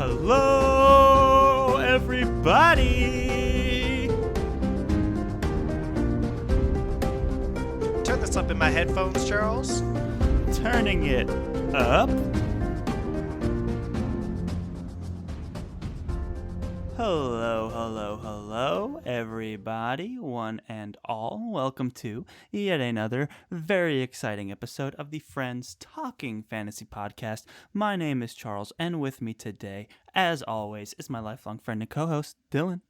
Hello, everybody! Turn this up in my headphones, Charles. Turning it up. Hello, everybody, one and all. Welcome to yet another very exciting episode of the Friends Talking Fantasy Podcast. My name is Charles, and with me today, as always, is my lifelong friend and co-host, Dylan.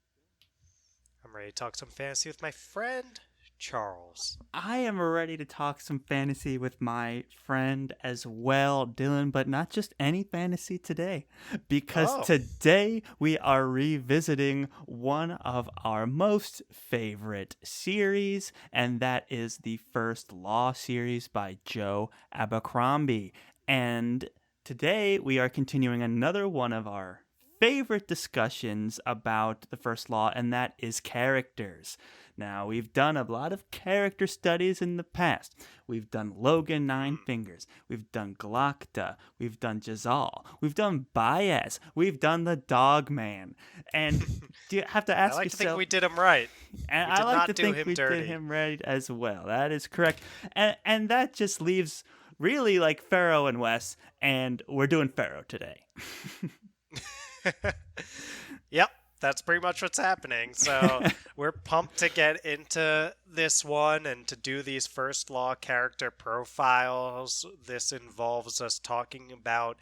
I'm ready to talk some fantasy with my friend, Charles. I am ready to talk some fantasy with my friend as well, Dylan, but not just any fantasy today, because today we are revisiting one of our most favorite series, and that is the First Law series by Joe Abercrombie. And today we are continuing another one of our favorite discussions about the First Law, and that is characters. Now, we've done a lot of character studies in the past. We've done Logan Nine Fingers. We've done Glokta. We've done Jazal. We've done Baez. We've done the Dog Man. And you have to ask yourself... I like to think we did him right. And I like to think we did him right as well. That is correct. And that just leaves really like Ferro and Wes, and we're doing Ferro today. Yep. That's pretty much what's happening. So we're pumped to get into this one and to do these First Law character profiles. This involves us talking about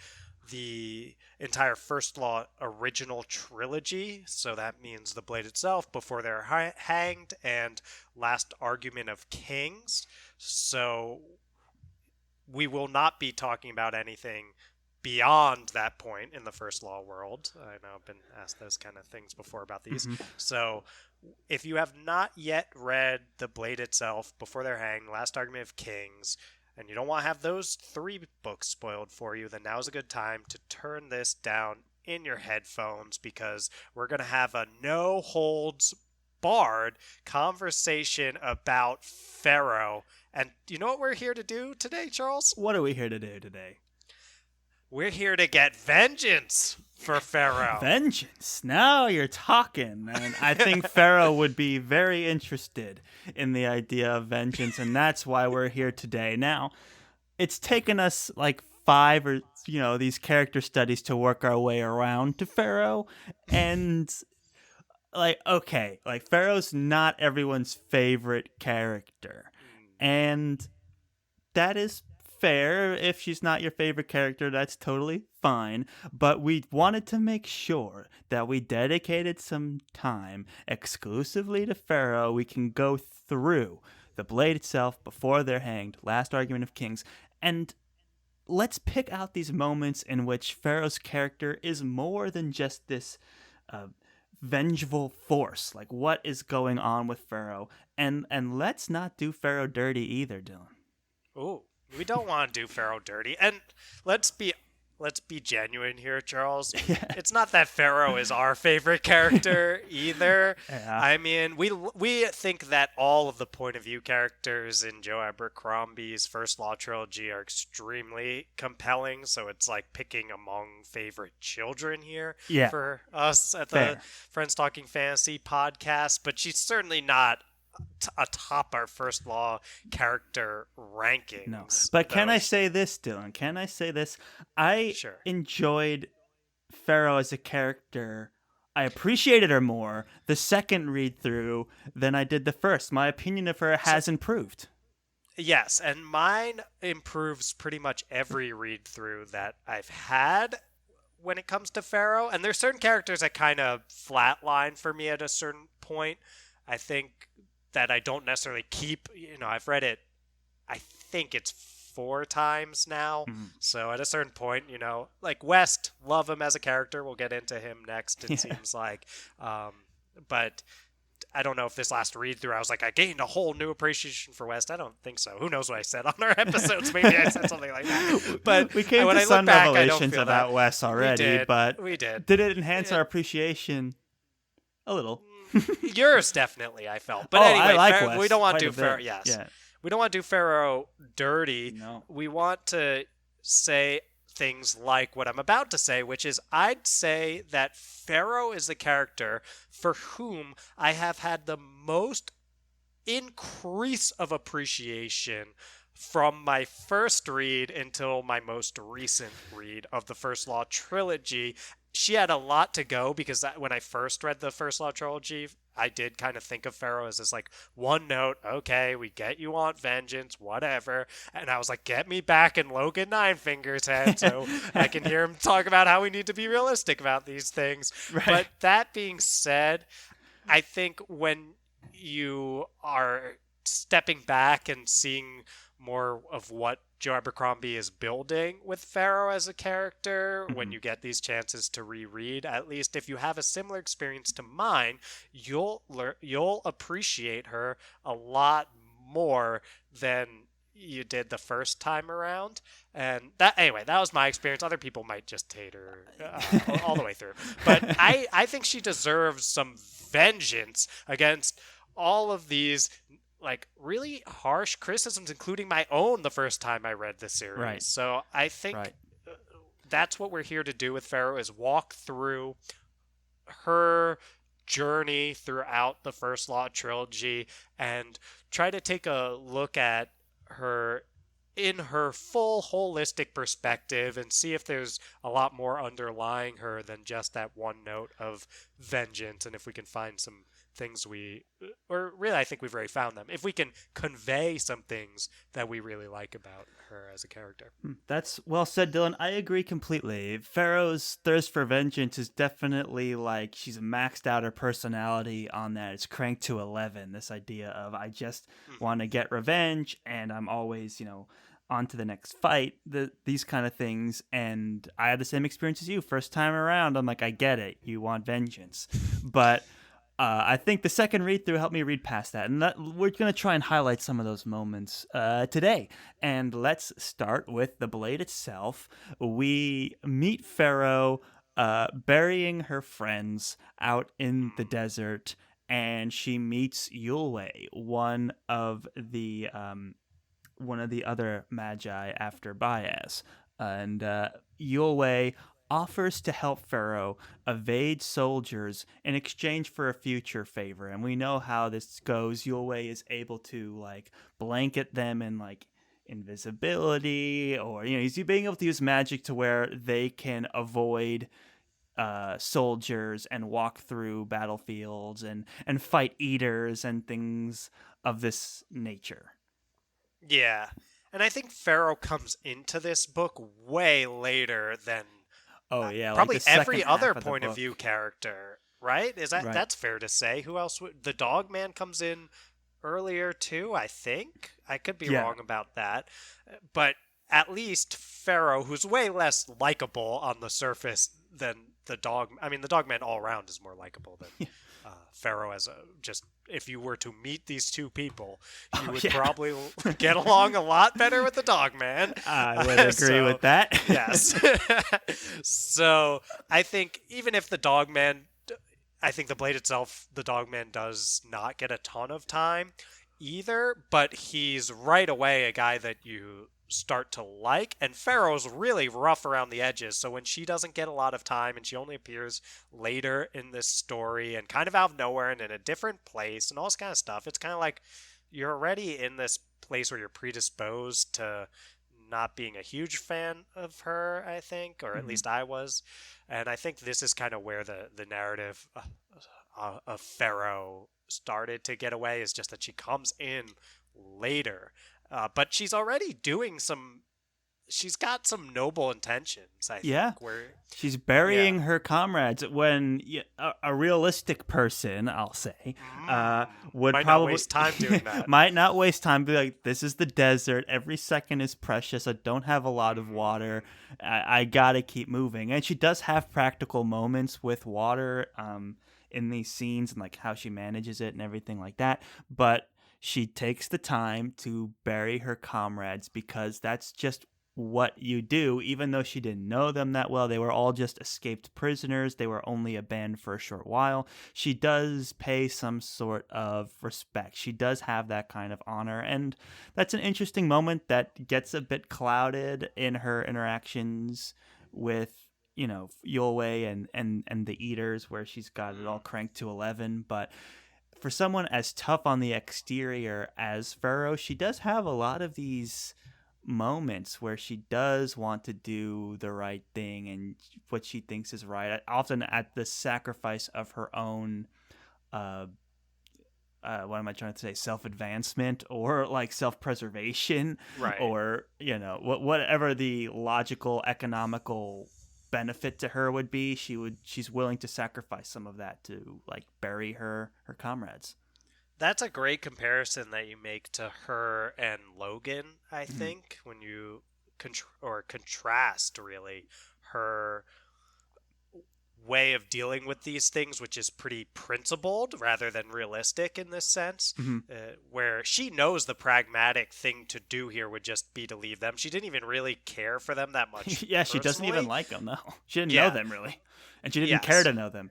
the entire First Law original trilogy. So that means The Blade itself, Before They're Hanged, and Last Argument of Kings. So we will not be talking about anything beyond that point in the First Law world. I know I've been asked those kind of things before about these. Mm-hmm. So if you have not yet read The Blade itself, Before They're Hanged, Last Argument of Kings, and you don't want to have those three books spoiled for you, then now's a good time to turn this down in your headphones, because we're going to have a no-holds-barred conversation about Ferro. And you know what we're here to do today, Charles? What are we here to do today? We're here to get vengeance for Ferro. Vengeance? Now you're talking. And I think Ferro would be very interested in the idea of vengeance, and that's why we're here today. Now, it's taken us like 5 or, these character studies to work our way around to Ferro. And, Ferro's not everyone's favorite character. And that is fair. If she's not your favorite character, that's totally fine. But we wanted to make sure that we dedicated some time exclusively to Ferro. We can go through The Blade itself, Before They're Hanged, Last Argument of Kings, and let's pick out these moments in which Ferro's character is more than just this vengeful force. Like, what is going on with Ferro? And let's not do Ferro dirty either, Dylan. Ooh. We don't want to do Ferro dirty. And let's be genuine here, Charles. Yeah. It's not that Ferro is our favorite character either. Yeah. I mean, we think that all of the point of view characters in Joe Abercrombie's First Law Trilogy are extremely compelling, so it's like picking among favorite children here for us at the Friends Talking Fantasy podcast, but she's certainly not atop our First Law character rankings. No, but can I say this, Dylan? Can I say this? I enjoyed Ferro as a character. I appreciated her more the second read through than I did the first. My opinion of her has improved. Yes, and mine improves pretty much every read through that I've had when it comes to Ferro. And there's certain characters that kind of flatline for me at a certain point. I think that I don't necessarily keep, I've read it, I think it's 4 times now. Mm-hmm. So at a certain point, like West, love him as a character. We'll get into him next, it seems like. But I don't know if this last read through, I was like, I gained a whole new appreciation for West. I don't think so. Who knows what I said on our episodes? Maybe I said something like that. But we came to some revelations about West already, we did. Did it enhance our appreciation? A little. Yours definitely, I felt. But anyway, I like West. We don't want to do Ferro. Yes, we don't want to do Ferro dirty. No. We want to say things like what I'm about to say, which is I'd say that Ferro is the character for whom I have had the most increase of appreciation from my first read until my most recent read of the First Law Trilogy. She had a lot to go because when I first read the First Law Trilogy, I did kind of think of Ferro as this like one note, okay, we get you want vengeance, whatever. And I was like, get me back in Logan Ninefinger's head so I can hear him talk about how we need to be realistic about these things. Right. But that being said, I think when you are stepping back and seeing more of what Joe Abercrombie is building with Ferro as a character, when you get these chances to reread, at least if you have a similar experience to mine, you'll appreciate her a lot more than you did the first time around. And that was my experience. Other people might just hate her all the way through, but I think she deserves some vengeance against all of these like really harsh criticisms, including my own the first time I read the series. Right. So I think that's what we're here to do with Ferro, is walk through her journey throughout the First Law Trilogy and try to take a look at her in her full holistic perspective and see if there's a lot more underlying her than just that one note of vengeance, and if we can find some things I think we've already found them, if we can convey some things that we really like about her as a character. That's well said, Dylan. I agree completely. Pharaoh's thirst for vengeance is definitely like she's maxed out her personality on that. It's cranked to 11, this idea of I just want to get revenge and I'm always, on to the next fight, these kind of things. And I had the same experience as you. First time around, I'm like, I get it. You want vengeance. But I think the second read through helped me read past that. And we're going to try and highlight some of those moments today. And let's start with the blade itself. We meet Ferro burying her friends out in the desert. And she meets Yulwei, one of the other magi after Baez. And Yulwei offers to help Ferro evade soldiers in exchange for a future favor. And we know how this goes. Yulwei is able to blanket them in invisibility, or he's being able to use magic to where they can avoid soldiers and walk through battlefields and fight eaters and things of this nature. Yeah. And I think Ferro comes into this book way later than probably every other point of view character, right? That's fair to say? Who else the Dog Man comes in earlier too, I think. I could be wrong about that. But at least Ferro, who's way less likable on the surface than the Dog. I mean, the Dog Man all around is more likable than Ferro as if you were to meet these two people, you would probably get along a lot better with the Dog Man. I would agree with that. Yes. So I think even if the Dog Man, I think the blade itself, the Dog Man does not get a ton of time either, but he's right away a guy that you start to like. And Ferro's really rough around the edges, so when she doesn't get a lot of time and she only appears later in this story and kind of out of nowhere and in a different place and all this kind of stuff, it's kind of like you're already in this place where you're predisposed to not being a huge fan of her, I think, or at least I was. And I think this is kind of where the narrative of Ferro started to get away, is just that she comes in later. But she's already doing she's got some noble intentions, I think. Where she's burying her comrades when a realistic person, I'll say, would might probably not waste time doing that. Might not waste time. Be like, this is the desert. Every second is precious. I don't have a lot of water. I gotta keep moving. And she does have practical moments with water in these scenes and how she manages it and everything like that. But she takes the time to bury her comrades because that's just what you do, even though she didn't know them that well. They were all just escaped prisoners. They were only a band for a short while. She does pay some sort of respect. She does have that kind of honor. And that's an interesting moment that gets a bit clouded in her interactions with, Yulwei and the Eaters, where she's got it all cranked to 11. But for someone as tough on the exterior as Ferro, she does have a lot of these moments where she does want to do the right thing and what she thinks is right, often at the sacrifice of her own what am I trying to say, self-advancement or like self-preservation, Right. or whatever the logical economical benefit to her would be. She's willing to sacrifice some of that to like bury her comrades. That's a great comparison that you make to her and Logan, I Mm-hmm. think, when you contrast really her way of dealing with these things, which is pretty principled rather than realistic in this sense, Mm-hmm. where she knows the pragmatic thing to do here would just be to leave them. She didn't even really care for them that much Yeah, she doesn't even personally. like them, though. She didn't know Yeah, them really, and she didn't care yes, to know them.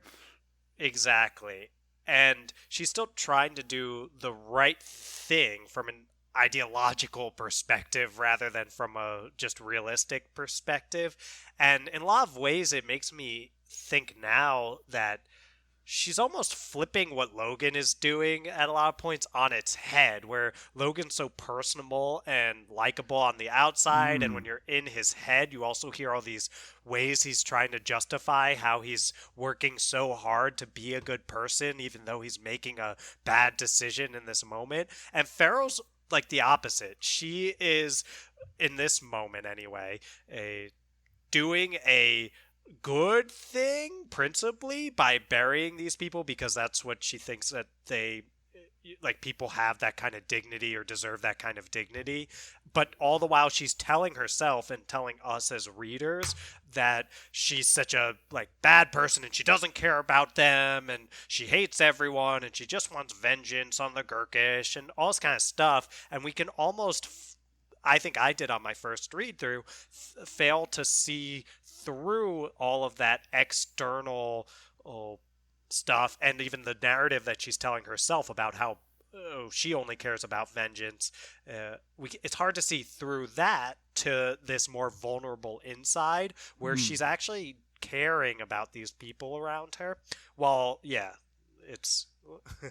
exactly. And she's still trying to do the right thing from an ideological perspective rather than from a just realistic perspective. And in a lot of ways, it makes me think now that she's almost flipping what Logan is doing at a lot of points on its head, where Logan's so personable and likable on the outside, and when Mm. you're in his head, you also hear all these ways he's trying to justify how he's working so hard to be a good person, even though he's making a bad decision in this moment. And Pharaoh's like the opposite. She is, in this moment anyway, a doing a good thing principally by burying these people because that's what she thinks that they like people have that kind of dignity or deserve that kind of dignity, but all the while she's telling herself and telling us as readers that she's such a like bad person and she doesn't care about them and she hates everyone and she just wants vengeance on the Gurkish and all this kind of stuff, and we can almost I think I did on my first read through, fail to see through all of that external oh, stuff and even the narrative that she's telling herself about how she only cares about vengeance. It's hard to see through that to this more vulnerable inside where Mm. she's actually caring about these people around her. Well, yeah, it's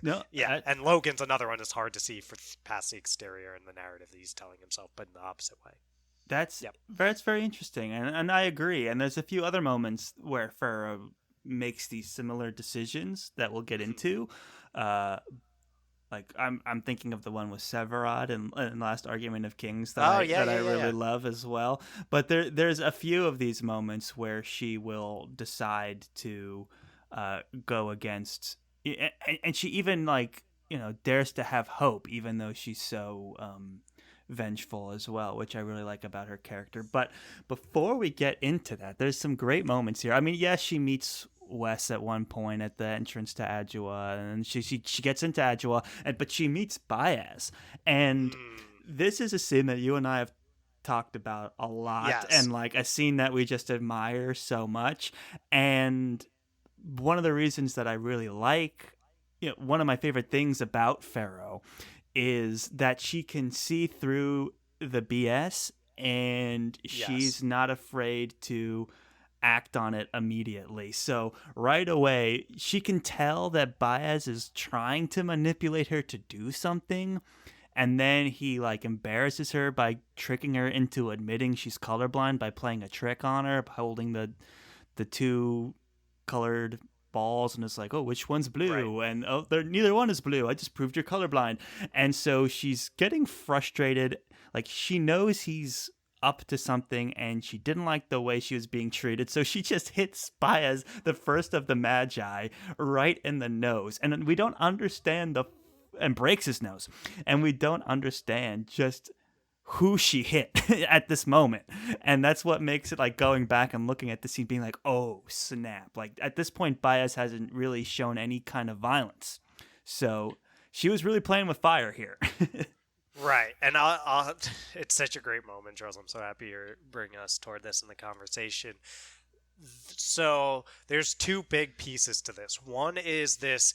No, yeah, and Logan's another one that's hard to see for past the exterior and the narrative that he's telling himself, but in the opposite way. Yep. that's very interesting, and I agree. And there's a few other moments where Pharaoh makes these similar decisions that we'll get Mhm. into. Uh, like I'm thinking of the one with Severod and Last Argument of Kings that Oh I yeah, that I yeah, yeah, really yeah. love as well. But there's a few of these moments where she will decide to go against, and she even like dares to have hope, even though she's so vengeful as well, which I really like about her character. But before we get into that, there's some great moments here. I mean, yes, she meets Wes at one point at the entrance to Adua, and she gets into Adua, but she meets Baez, and Mm, this is a scene that you and I have talked about a lot, yes. and like a scene that we just admire so much. And one of the reasons that I really like, one of my favorite things about Pharaoh is that she can see through the BS, and Yes. she's not afraid to act on it immediately. So right away, she can tell that Baez is trying to manipulate her to do something, and then he like embarrasses her by tricking her into admitting she's colorblind by playing a trick on her, by holding the two colored balls, and it's like, oh, which one's Right. blue? And oh, neither one is blue. I just proved you're colorblind. And so she's getting frustrated. Like she knows he's up to something, and she didn't like the way she was being treated, so she just hits Baez, the first of the Magi, right in the nose. And we don't understand and breaks his nose, and we don't understand just who she hit at this moment. And that's what makes it like going back and looking at the scene being like, oh snap, like at this point Baez hasn't really shown any kind of violence, so she was really playing with fire here. Right, and it's such a great moment, Charles. I'm so happy you're bringing us toward this in the conversation. So there's two big pieces to this. One is this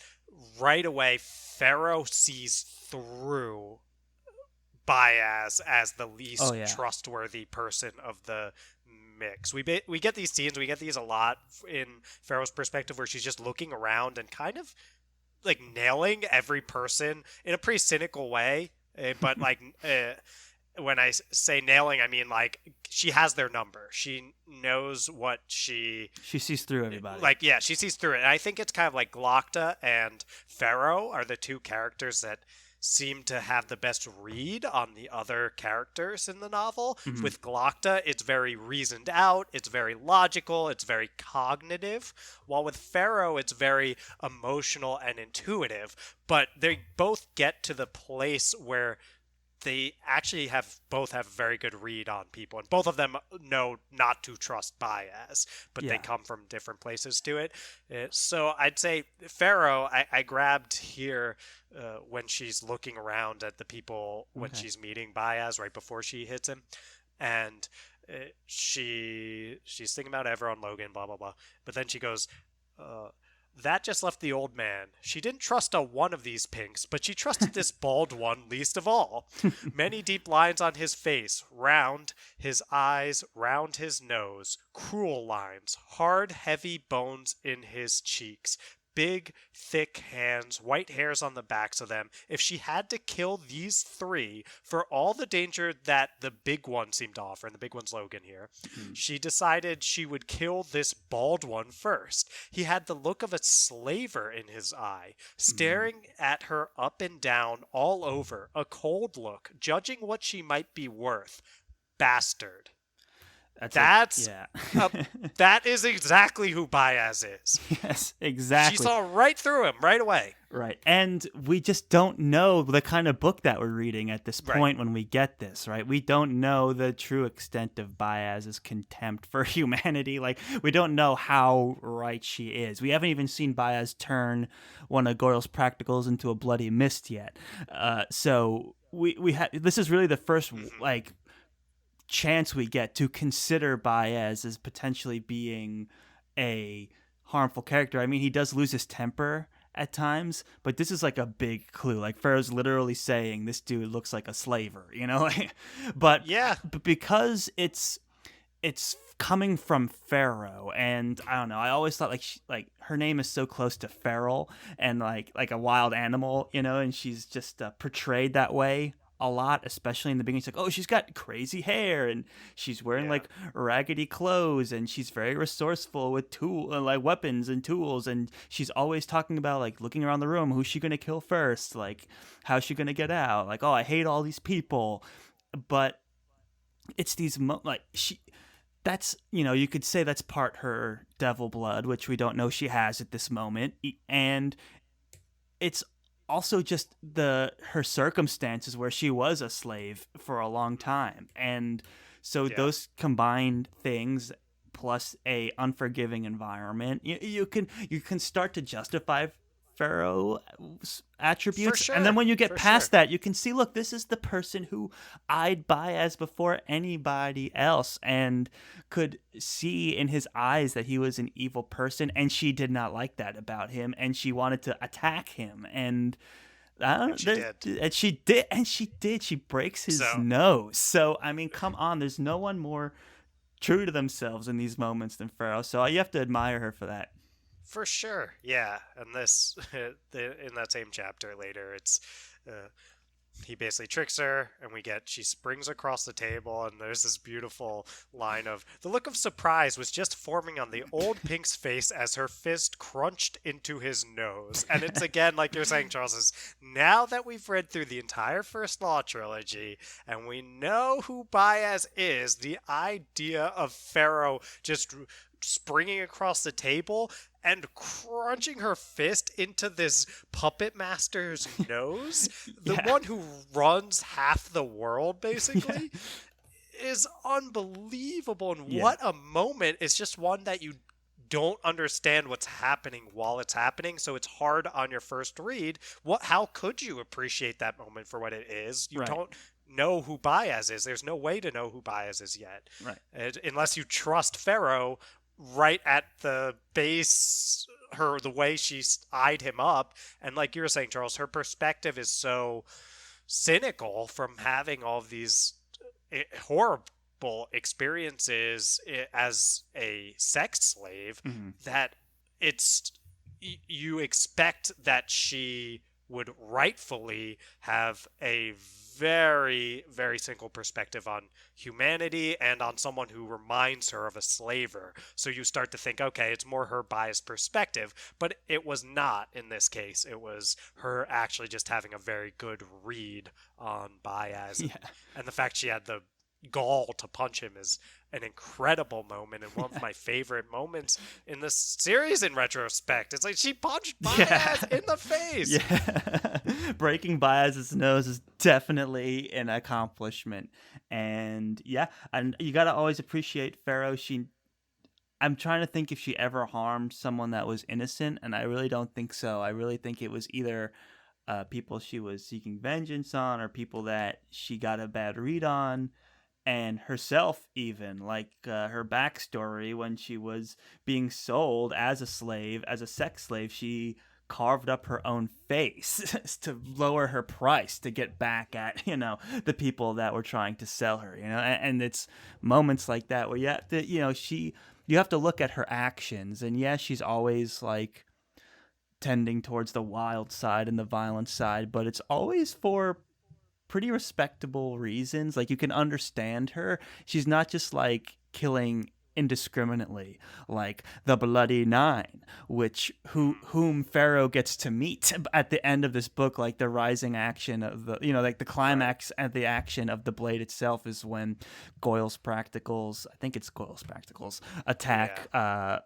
right away, Ferro sees through Baez as the Oh least yeah. trustworthy person of the mix. We get these scenes, we get these a lot in Ferro's perspective, where she's just looking around and kind of like nailing every person in a pretty cynical way. But like when I say nailing, I mean like she has their number. She knows what She sees through everybody. like. Yeah, she sees through it. And I think it's kind of like Glocta and Ferro are the two characters that seem to have the best read on the other characters in the novel. Mm-hmm. With Glocta, it's very reasoned out, it's very logical, it's very cognitive, while with Ferro, it's very emotional and intuitive. But they both get to the place where they actually both have a very good read on people, and both of them know not to trust Baez, but they come from different places to it. So I'd say Ferro, I grabbed here when she's looking around at the people when she's meeting Baez right before she hits him, and she's thinking about everyone, Logan, blah blah blah, but then she goes, that just left the old man. She didn't trust a one of these pinks, but she trusted this bald one least of all. Many deep lines on his face, round his eyes, round his nose, cruel lines, hard, heavy bones in his cheeks. Big, thick hands, white hairs on the backs of them. If she had to kill these three for all the danger that the big one seemed to offer, and the big one's Logan here, she decided she would kill this bald one first. He had the look of a slaver in his eye, staring at her up and down all over, a cold look, judging what she might be worth. Bastard. That is exactly who Baez is. Yes, exactly. She saw right through him right away. Right. And we just don't know the kind of book that we're reading at this point when we get this, right? We don't know the true extent of Baez's contempt for humanity. Like, we don't know how right she is. We haven't even seen Baez turn one of Goyle's practicals into a bloody mist yet. So this is really the first, like, chance we get to consider Baez as potentially being a harmful character. I mean, he does lose his temper at times, but this is like a big clue. Like, Ferro's literally saying this dude looks like a slaver, you know? But because it's coming from Ferro, and I don't know, I always thought like her name is so close to feral and like a wild animal, you know, and she's just portrayed that way a lot, especially in the beginning. It's like, oh, she's got crazy hair and she's wearing like raggedy clothes and she's very resourceful with like weapons and tools, and she's always talking about like looking around the room, who's she gonna kill first, like how's she gonna get out, like, oh, I hate all these people. But it's these that's, you know, you could say that's part her devil blood, which we don't know she has at this moment, and it's also just her circumstances where she was a slave for a long time. And so those combined things plus a unforgiving environment, you can start to justify Ferro's attributes. And then when you get past that, you can see, look, this is the person who I'd Baez before anybody else and could see in his eyes that he was an evil person, and she did not like that about him, and she wanted to attack him. And she did. She breaks his nose. So, I mean, come on. There's no one more true to themselves in these moments than Ferro. So you have to admire her for that. For sure, yeah. And this, in that same chapter later, it's he basically tricks her, and she springs across the table, and there's this beautiful line of, the look of surprise was just forming on the old Pink's face as her fist crunched into his nose. And it's again, like you're saying, Charles, is now that we've read through the entire First Law Trilogy, and we know who Baez is, the idea of Ferro just springing across the table and crunching her fist into this puppet master's nose, the one who runs half the world, basically, is unbelievable. And what a moment. It's just one that you don't understand what's happening while it's happening, so it's hard on your first read. How could you appreciate that moment for what it is? You Right. don't know who Baez is. There's no way to know who Baez is yet. Right. Unless you trust Ferro right at the base, the way she eyed him up. And like you were saying, Charles, her perspective is so cynical from having all of these horrible experiences as a sex slave, that you expect that she would rightfully have a very, very cynical perspective on humanity and on someone who reminds her of a slaver. So you start to think, okay, it's more her biased perspective, but it was not in this case. It was her actually just having a very good read on Baez. Yeah. And the fact she had the gall to punch him is an incredible moment and one of my favorite moments in the series in retrospect. It's like she punched Baez in the face. Yeah. Breaking Baez's nose is definitely an accomplishment. And yeah, and you got to always appreciate Ferro. I'm trying to think if she ever harmed someone that was innocent, and I really don't think so. I really think it was either people she was seeking vengeance on or people that she got a bad read on. And herself, even like her backstory when she was being sold as a slave, as a sex slave, she carved up her own face to lower her price to get back at the people that were trying to sell her. And it's moments like that where you have to, you have to look at her actions, and yes, she's always like tending towards the wild side and the violent side, but it's always for pretty respectable reasons. Like, you can understand her. She's not just like killing indiscriminately like the Bloody Nine, whom Ferro gets to meet at the end of this book. Like, the rising action of the like the climax and the action of the blade itself is when Goyle's Practicals, I think it's Goyle's Practicals, attack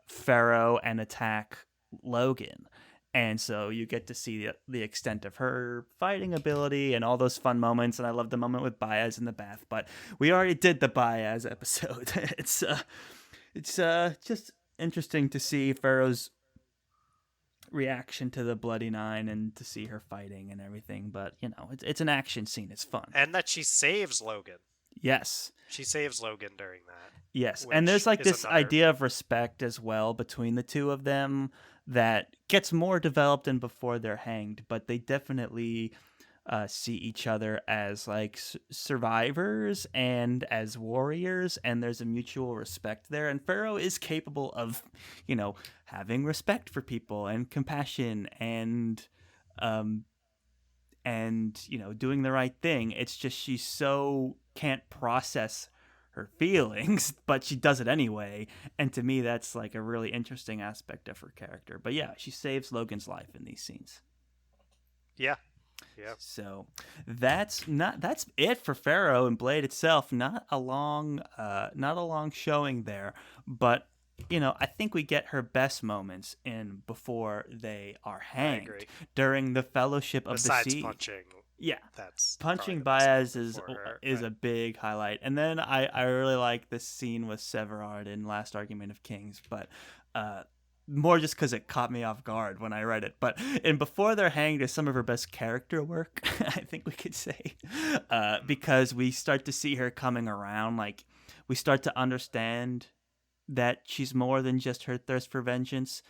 Ferro and attack Logan. And so you get to see the extent of her fighting ability and all those fun moments. And I love the moment with Baez in the bath. But we already did the Baez episode. It's just interesting to see Ferro's reaction to the Bloody Nine and to see her fighting and everything. But, it's an action scene. It's fun. And that she saves Logan. Yes. She saves Logan during that. Yes. And there's like this idea of respect as well between the two of them that gets more developed than before they're hanged, but they definitely see each other as like survivors and as warriors, and there's a mutual respect there. And Ferro is capable of, having respect for people and compassion and doing the right thing. It's just she so can't process her feelings, but she does it anyway. And to me, that's like a really interesting aspect of her character. But yeah, she saves Logan's life in these scenes. Yeah. So that's it for Ferro and Blade itself. Not a long showing there, but I think we get her best moments in before they are hanged during the Fellowship of the Sea. Besides punching. Yeah, that's punching Baez is a big highlight. And then I really like this scene with Severard in Last Argument of Kings, but more just because it caught me off guard when I read it. But in Before They're Hanged is some of her best character work, I think we could say, because we start to see her coming around. Like, we start to understand that she's more than just her thirst for vengeance.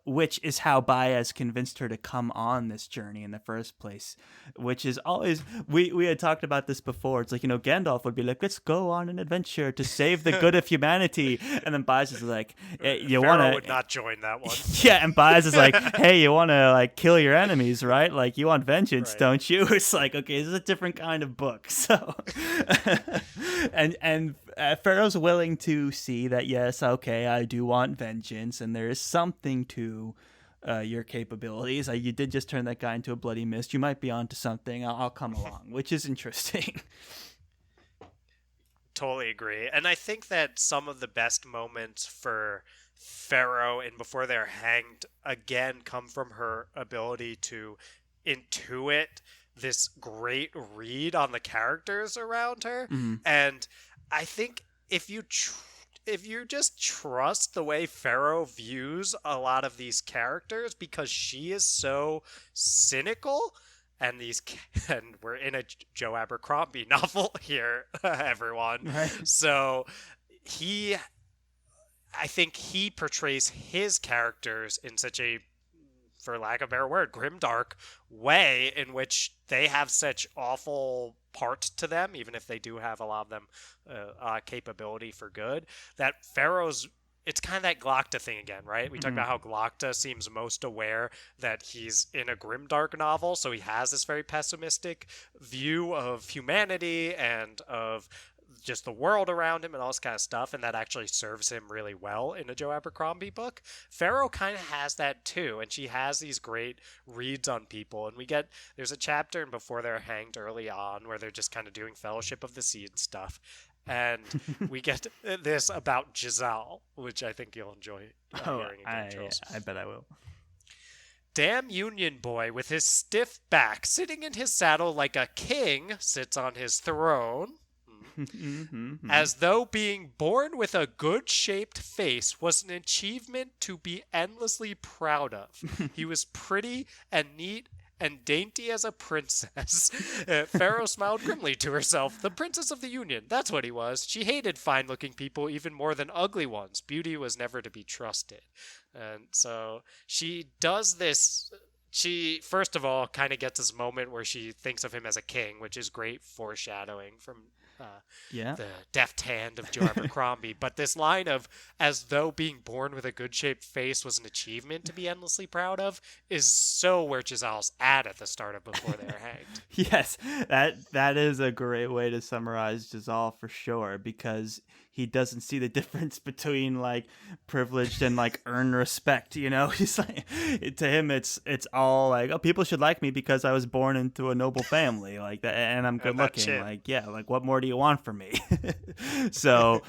Which is how Baez convinced her to come on this journey in the first place, which is always, we had talked about this before. It's like, Gandalf would be like, let's go on an adventure to save the good of humanity. And then Baez is like, you want to... would not join that one. Yeah, and Baez is like, hey, you want to like kill your enemies, right? Like, you want vengeance, don't you? It's like, okay, this is a different kind of book. So, and Ferro's willing to see that, yes, okay, I do want vengeance, and there is something to your capabilities. You did just turn that guy into a bloody mist. You might be onto something. I'll come along, which is interesting. Totally agree. And I think that some of the best moments for Ferro in Before They're Hanged, again, come from her ability to intuit this great read on the characters around her. Mm-hmm. And I think if you just trust the way Ferro views a lot of these characters, because she is so cynical, and and we're in a Joe Abercrombie novel here, everyone. Right. So he I think he portrays his characters in such a, for lack of a better word, grimdark way, in which they have such awful part to them, even if they do have a lot of them capability for good, that Pharaoh's, it's kind of that Glocta thing again, right? We talked about how Glocta seems most aware that he's in a grimdark novel, so he has this very pessimistic view of humanity and of just the world around him and all this kind of stuff, and that actually serves him really well in a Joe Abercrombie book. Ferro kind of has that too, and she has these great reads on people, and there's a chapter in Before They're Hanged early on where they're just kind of doing Fellowship of the Seed stuff, and we get this about Giselle, which I think you'll enjoy hearing again, Charles. I bet I will. Damn Union boy with his stiff back, sitting in his saddle like a king sits on his throne. As though being born with a good-shaped face was an achievement to be endlessly proud of. He was pretty and neat and dainty as a princess. Ferro smiled grimly to herself. The princess of the Union, that's what he was. She hated fine-looking people even more than ugly ones. Beauty was never to be trusted. And so she does this. She, first of all, kind of gets this moment where she thinks of him as a king, which is great foreshadowing from the deft hand of Joe Abercrombie. But this line of, as though being born with a good-shaped face was an achievement to be endlessly proud of, is so where Giselle's at the start of Before They're Hanged. Yes, that is a great way to summarize Giselle for sure, because he doesn't see the difference between like privileged and like earned respect. You know, he's like, to him it's all like, oh, people should like me because I was born into a noble family, like that, and I'm good looking. Like, yeah, like what more do you want from me? So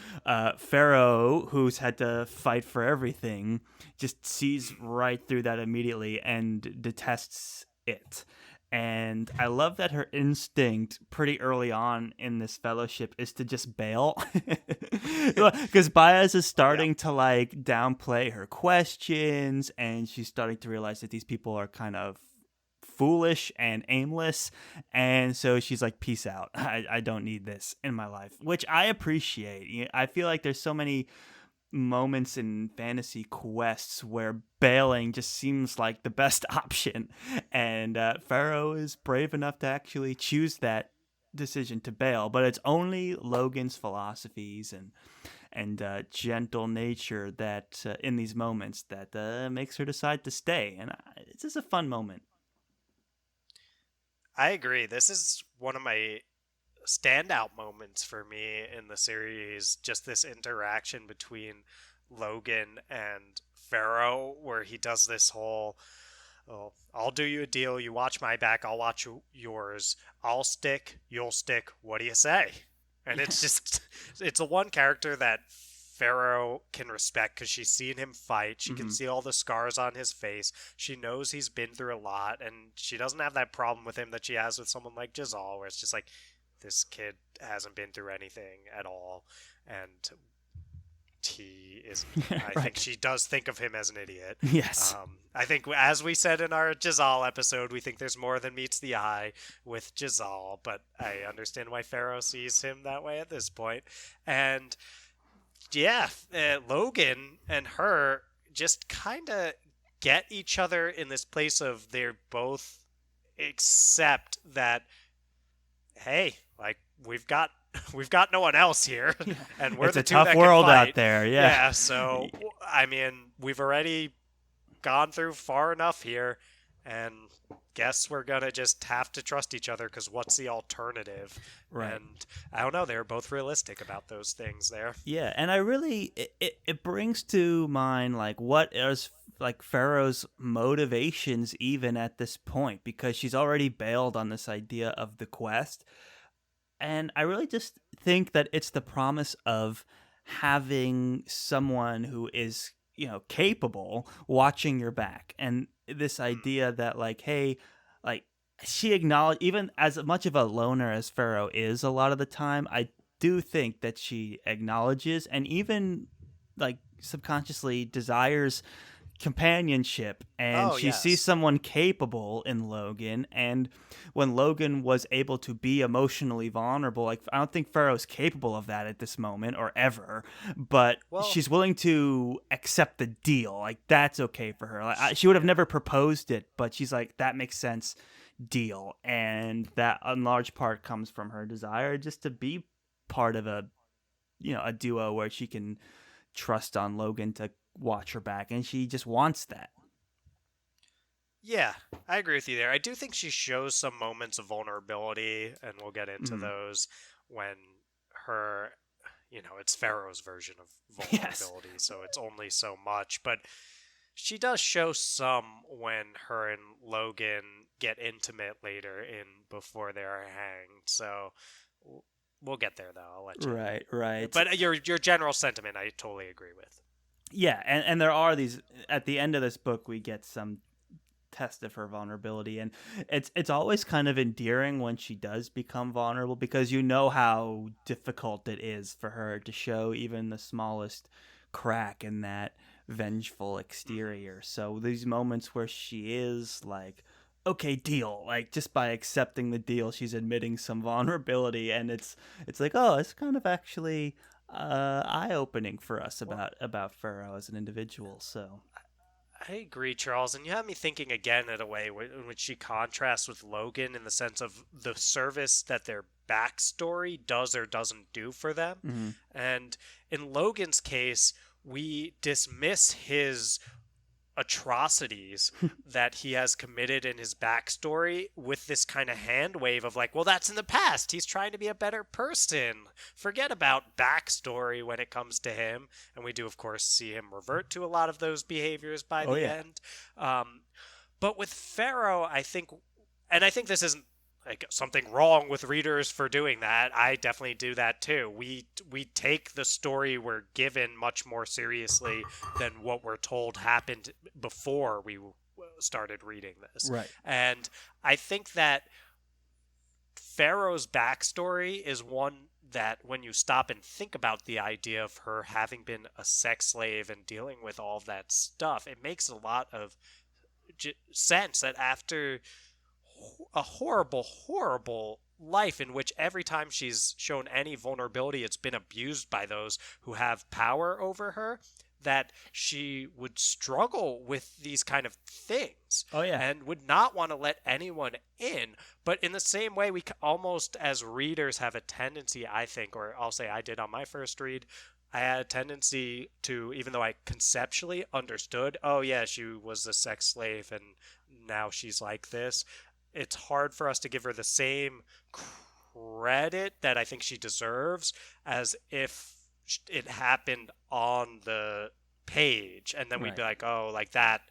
Ferro, who's had to fight for everything, just sees right through that immediately and detests it. And I love that her instinct pretty early on in this fellowship is to just bail. Because Baez is starting to like downplay her questions, and she's starting to realize that these people are kind of foolish and aimless. And so she's like, peace out. I don't need this in my life, which I appreciate. I feel like there's so many moments in fantasy quests where bailing just seems like the best option, and Ferro is brave enough to actually choose that decision to bail. But it's only Logan's philosophies and gentle nature that in these moments that makes her decide to stay, and it's just a fun moment. I agree. This is one of my standout moments for me in the series, just this interaction between Logan and Ferro, where he does this whole, oh, I'll do you a deal, you watch my back, I'll watch yours, I'll stick, you'll stick, what do you say? And it's just, it's the one character that Ferro can respect because she's seen him fight. She can see all the scars on his face. She knows he's been through a lot, and she doesn't have that problem with him that she has with someone like Giselle, where it's just like, this kid hasn't been through anything at all, and he is. I think she does think of him as an idiot. Yes. I think, as we said in our Giselle episode, we think there's more than meets the eye with Giselle, but I understand why Ferro sees him that way at this point. And yeah, Logan and her just kind of get each other in this place of they're both accept that, hey, like we've got no one else here, and we're it's the a two tough that world can fight. out there. Yeah. So I mean, we've already gone through far enough here, and guess we're gonna just have to trust each other, because what's the alternative? Right. And I don't know. They're both realistic about those things there. Yeah, and I really it brings to mind like what is like Ferro's motivations even at this point, because she's already bailed on this idea of the quest. And I really just think that it's the promise of having someone who is, capable watching your back. And this idea that like, hey, like she acknowledged, even as much of a loner as Ferro is a lot of the time, I do think that she acknowledges and even like subconsciously desires companionship, and Oh, she sees yes. someone capable in Logan. And when Logan was able to be emotionally vulnerable, like I don't think Pharaoh's capable of that at this moment or ever, but Well, she's willing to accept the deal. Like that's okay for her. Like, she would have yeah. never proposed it, but she's like, that makes sense, deal. And that in large part comes from her desire just to be part of a duo where she can trust on Logan to watch her back, and she just wants that. Yeah, I agree with you there. I do think she shows some moments of vulnerability, and we'll get into Mm. those when her, it's Pharaoh's version of Yes. vulnerability, so it's only so much. But she does show some when her and Logan get intimate later in before they are hanged. So we'll get there, though. I'll let you. Right, right. But your general sentiment, I totally agree with. Yeah, and there are these at the end of this book we get some test of her vulnerability, and it's always kind of endearing when she does become vulnerable, because you know how difficult it is for her to show even the smallest crack in that vengeful exterior. So these moments where she is like, okay, deal, like just by accepting the deal she's admitting some vulnerability, and it's like, oh, it's kind of actually eye-opening for us Well, about Ferro as an individual. So I agree, Charles, and you have me thinking again in a way in which she contrasts with Logan in the sense of the service that their backstory does or doesn't do for them. mhm. And in Logan's case, we dismiss his atrocities that he has committed in his backstory with this kind of hand wave of like, well, that's in the past. He's trying to be a better person. Forget about backstory when it comes to him. And we do, of course, see him revert to a lot of those behaviors by Oh the yeah. end. But with Ferro, I think this isn't like something wrong with readers for doing that. I definitely do that too. We take the story we're given much more seriously than what we're told happened before we started reading this. Right. And I think that Pharaoh's backstory is one that when you stop and think about the idea of her having been a sex slave and dealing with all of that stuff, it makes a lot of sense that after a horrible, horrible life in which every time she's shown any vulnerability, it's been abused by those who have power over her, that she would struggle with these kind of things Oh yeah. and would not want to let anyone in. But in the same way, we almost as readers have a tendency, I think, or I'll say I did on my first read, I had a tendency to, even though I conceptually understood, oh yeah, she was a sex slave and now she's like this, it's hard for us to give her the same credit that I think she deserves as if it happened on the page, and then we'd be Right. like, oh, like that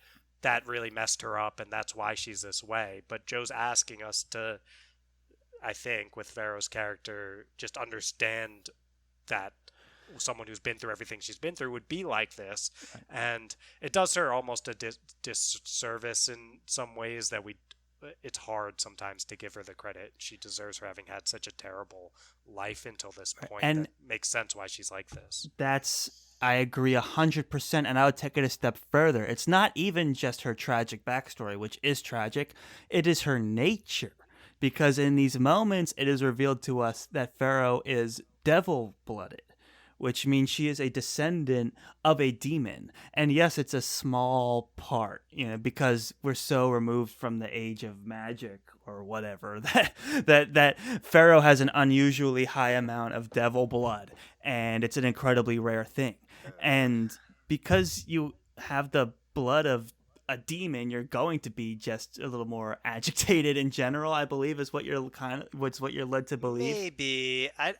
really messed her up and that's why she's this way. But Joe's asking us to, I think, with Pharaoh's character, just understand that someone who's been through everything she's been through would be like this. Right. And it does her almost a disservice in some ways that it's hard sometimes to give her the credit she deserves for having had such a terrible life until this point. And that makes sense why she's like this. I agree 100%, and I would take it a step further. It's not even just her tragic backstory, which is tragic. It is her nature, because in these moments, it is revealed to us that Pharaoh is devil-blooded, which means she is a descendant of a demon. And yes, it's a small part, because we're so removed from the age of magic or whatever that Pharaoh has an unusually high amount of devil blood, and it's an incredibly rare thing. And because you have the blood of a demon, you're going to be just a little more agitated in general, I believe, is what what you're led to believe. Maybe. I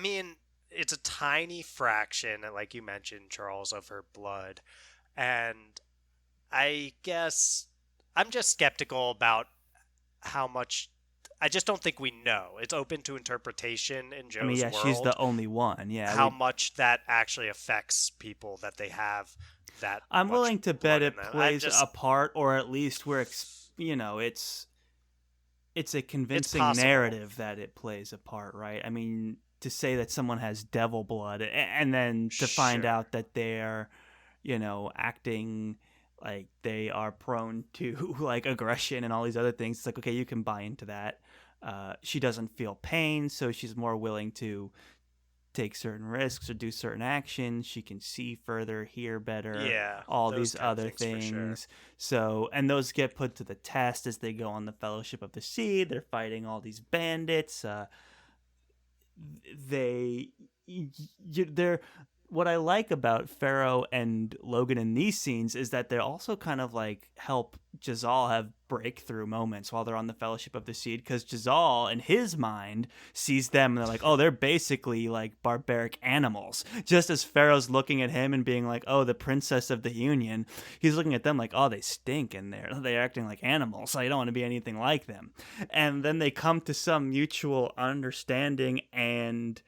mean, it's a tiny fraction, like you mentioned, Charles, of her blood. And I guess I'm just skeptical about how much. I just don't think we know. It's open to interpretation in I mean, Joe's yeah, she's world the only one. Yeah, how much that actually affects people that they have that I'm much willing to bet blood in it them. plays a part, or at least it's a It's convincing possible. narrative that it plays a part, right? I mean, to say that someone has devil blood, and then to find out that they're, acting like they are prone to like aggression and all these other things. It's like, okay, you can buy into that. She doesn't feel pain, so she's more willing to take certain risks or do certain actions. She can see further, hear better, all these other things. So, and those get put to the test as they go on the Fellowship of the Sea. They're fighting all these bandits. They're what I like about Ferro and Logan in these scenes is that they also kind of like help Jazal have breakthrough moments while they're on the Fellowship of the Seed, because Jazal in his mind sees them and they're like, oh, they're basically like barbaric animals. Just as Ferro's looking at him and being like, oh, the princess of the Union, he's looking at them like, oh, they stink and they're acting like animals, so I don't want to be anything like them. And then they come to some mutual understanding and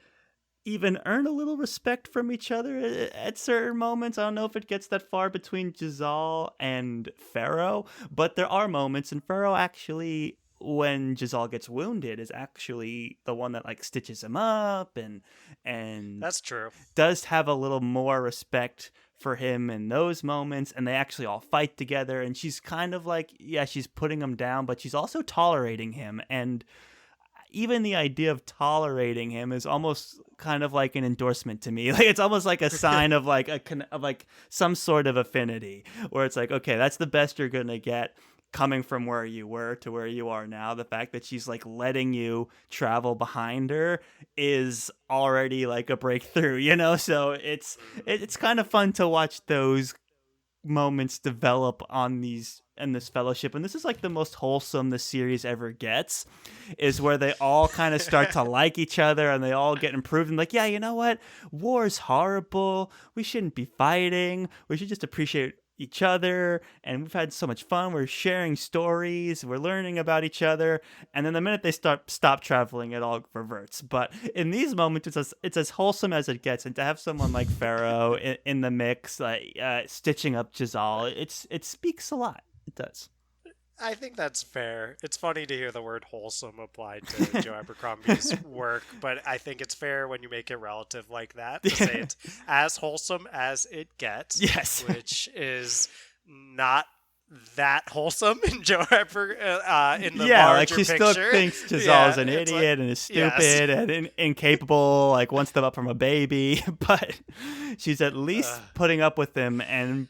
even earn a little respect from each other at certain moments. I don't know if it gets that far between Jazal and Ferro, but there are moments, and Ferro actually, when Jazal gets wounded, is actually the one that like stitches him up and that's true. Does have a little more respect for him in those moments, and they actually all fight together, and she's kind of like, yeah, she's putting him down, but she's also tolerating him. And even the idea of tolerating him is almost kind of like an endorsement to me. Like, it's almost like a sign of like of like some sort of affinity, where it's like, okay, that's the best you're going to get coming from where you were to where you are now. The fact that she's like letting you travel behind her is already like a breakthrough, so it's kind of fun to watch those moments develop in this fellowship. And this is like the most wholesome the series ever gets, is where they all kind of start to like each other and they all get improved and like, yeah, you know what, war's horrible, we shouldn't be fighting, we should just appreciate each other, and we've had so much fun, we're sharing stories, we're learning about each other. And then the minute they stop traveling, it all reverts. But in these moments, it's as wholesome as it gets. And to have someone like Ferro in the mix, like stitching up Jazal, it speaks a lot. It does. I think that's fair. It's funny to hear the word wholesome applied to Joe Abercrombie's work, but I think it's fair when you make it relative like that to say it's as wholesome as it gets. Yes. Which is not that wholesome in Joe Abercrombie in the larger like she picture. Still thinks Jazal's an idiot and is stupid and incapable, like wants them up from a baby, but she's at least putting up with him and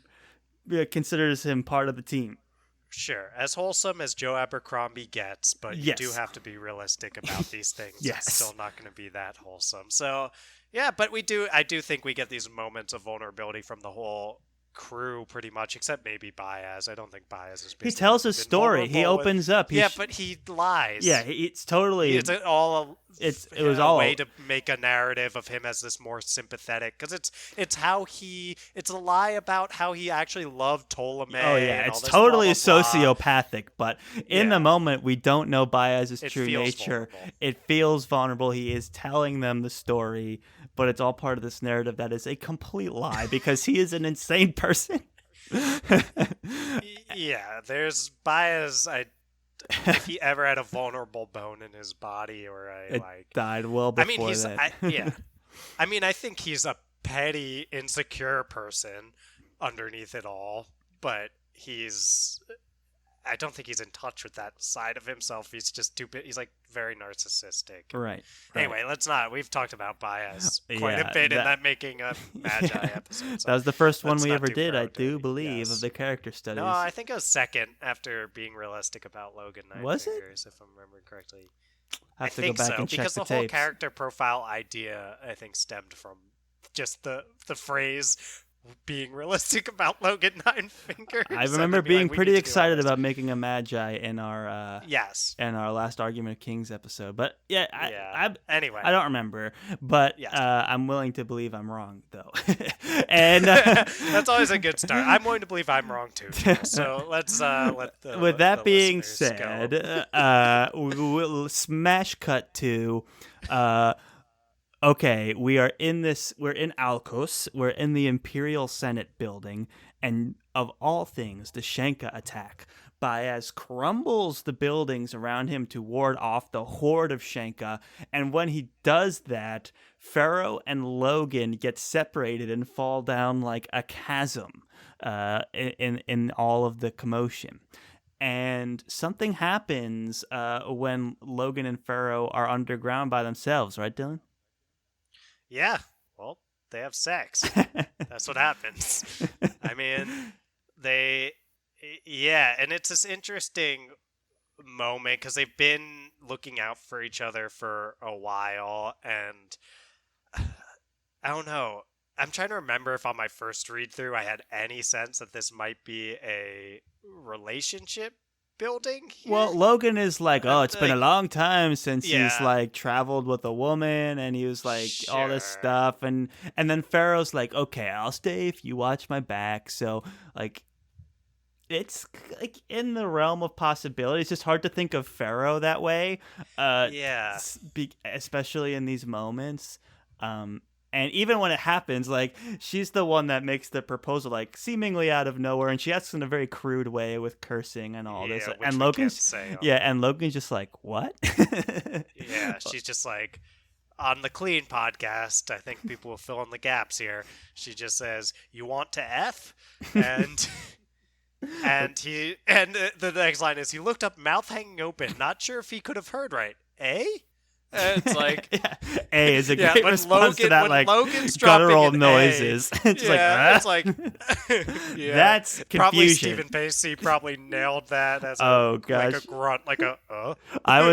considers him part of the team. Sure, as wholesome as Joe Abercrombie gets, but you do have to be realistic about these things. Yes. It's still not going to be that wholesome. So, yeah, but I do think we get these moments of vulnerability from the whole crew pretty much, except maybe Baez. I don't think Baez is. He tells his story. He opens up. But he lies. Yeah, it's totally. It was all a way to make a narrative of him as this more sympathetic, because it's a lie about how he actually loved Ptolemy. Oh yeah, it's totally sociopathic. But in the moment, we don't know Baez's true nature. It feels vulnerable. He is telling them the story, but it's all part of this narrative that is a complete lie because he is an insane person. Yeah, there's Baez. If he ever had a vulnerable bone in his body, or died well before that. I think he's a petty, insecure person underneath it all, but I don't think he's in touch with that side of himself. He's just he's like very narcissistic. Right. Anyway, let's not. We've talked about Baez quite a bit in that Making a Magi episode. So that was the first one we ever did, I do believe, of the character studies. No, I think it was second after being realistic about Logan Nine Was Fingers, if I'm remembering correctly. I think so, and check because the whole character profile idea, I think, stemmed from just the phrase being realistic about Logan Nine Fingers. I remember being pretty excited about Making a Magi in our in our last Argument of Kings episode. But anyway, I don't remember. But I'm willing to believe I'm wrong, though. And that's always a good start. I'm willing to believe I'm wrong too. So let's with that being said, we'll smash cut to. Okay, we're in Alkos, we're in the Imperial Senate building, and of all things, the Shenka attack. Baez crumbles the buildings around him to ward off the horde of Shenka. And when he does that, Ferro and Logan get separated and fall down like a chasm in all of the commotion. And something happens when Logan and Ferro are underground by themselves, right, Dylan? Yeah. Well, they have sex. That's what happens. I mean, yeah, and it's this interesting moment because they've been looking out for each other for a while, and I don't know. I'm trying to remember if on my first read through I had any sense that this might be a relationship building here. Well, Logan is like, oh, it's been a long time since he's Yeah. like traveled with a woman, and he was like all this Sure. stuff, and then Pharaoh's like, okay, I'll stay if you watch my back. So like, it's like in the realm of possibility. It's just hard to think of Ferro that way, Yeah. especially in these moments. And even when it happens, like, she's the one that makes the proposal, like, seemingly out of nowhere, and she asks in a very crude way with cursing and all this. Which And we can't Logan's say. and Logan's just like, what? Yeah, she's just like, on the Clean podcast, I think people will fill in the gaps here. She just says, "You want to F?" And the next line is, he looked up, mouth hanging open, not sure if he could have heard right. Eh? And it's like, yeah. A is a great response to that, when like, Logan's guttural dropping an noises. A, It's it's like, yeah. That's confusion. Probably Stephen Pacey probably nailed that as like a grunt, like a I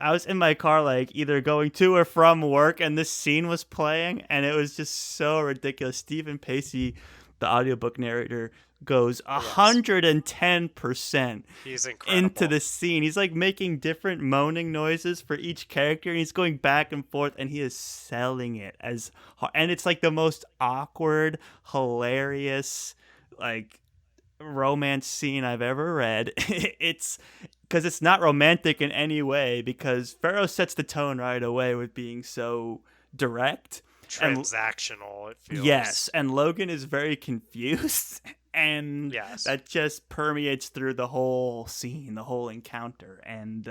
was in my car, like, either going to or from work, and this scene was playing, and it was just so ridiculous. Stephen Pacey, the audiobook narrator, goes 110% He's incredible into the scene. He's like making different moaning noises for each character, and he's going back and forth, and he is selling it as hard. And it's like the most awkward, hilarious, like, romance scene I've ever read. It's because it's not romantic in any way, because Ferro sets the tone right away with being so direct, transactional, it feels. Yes, and Logan is very confused, and that just permeates through the whole scene, the whole encounter. And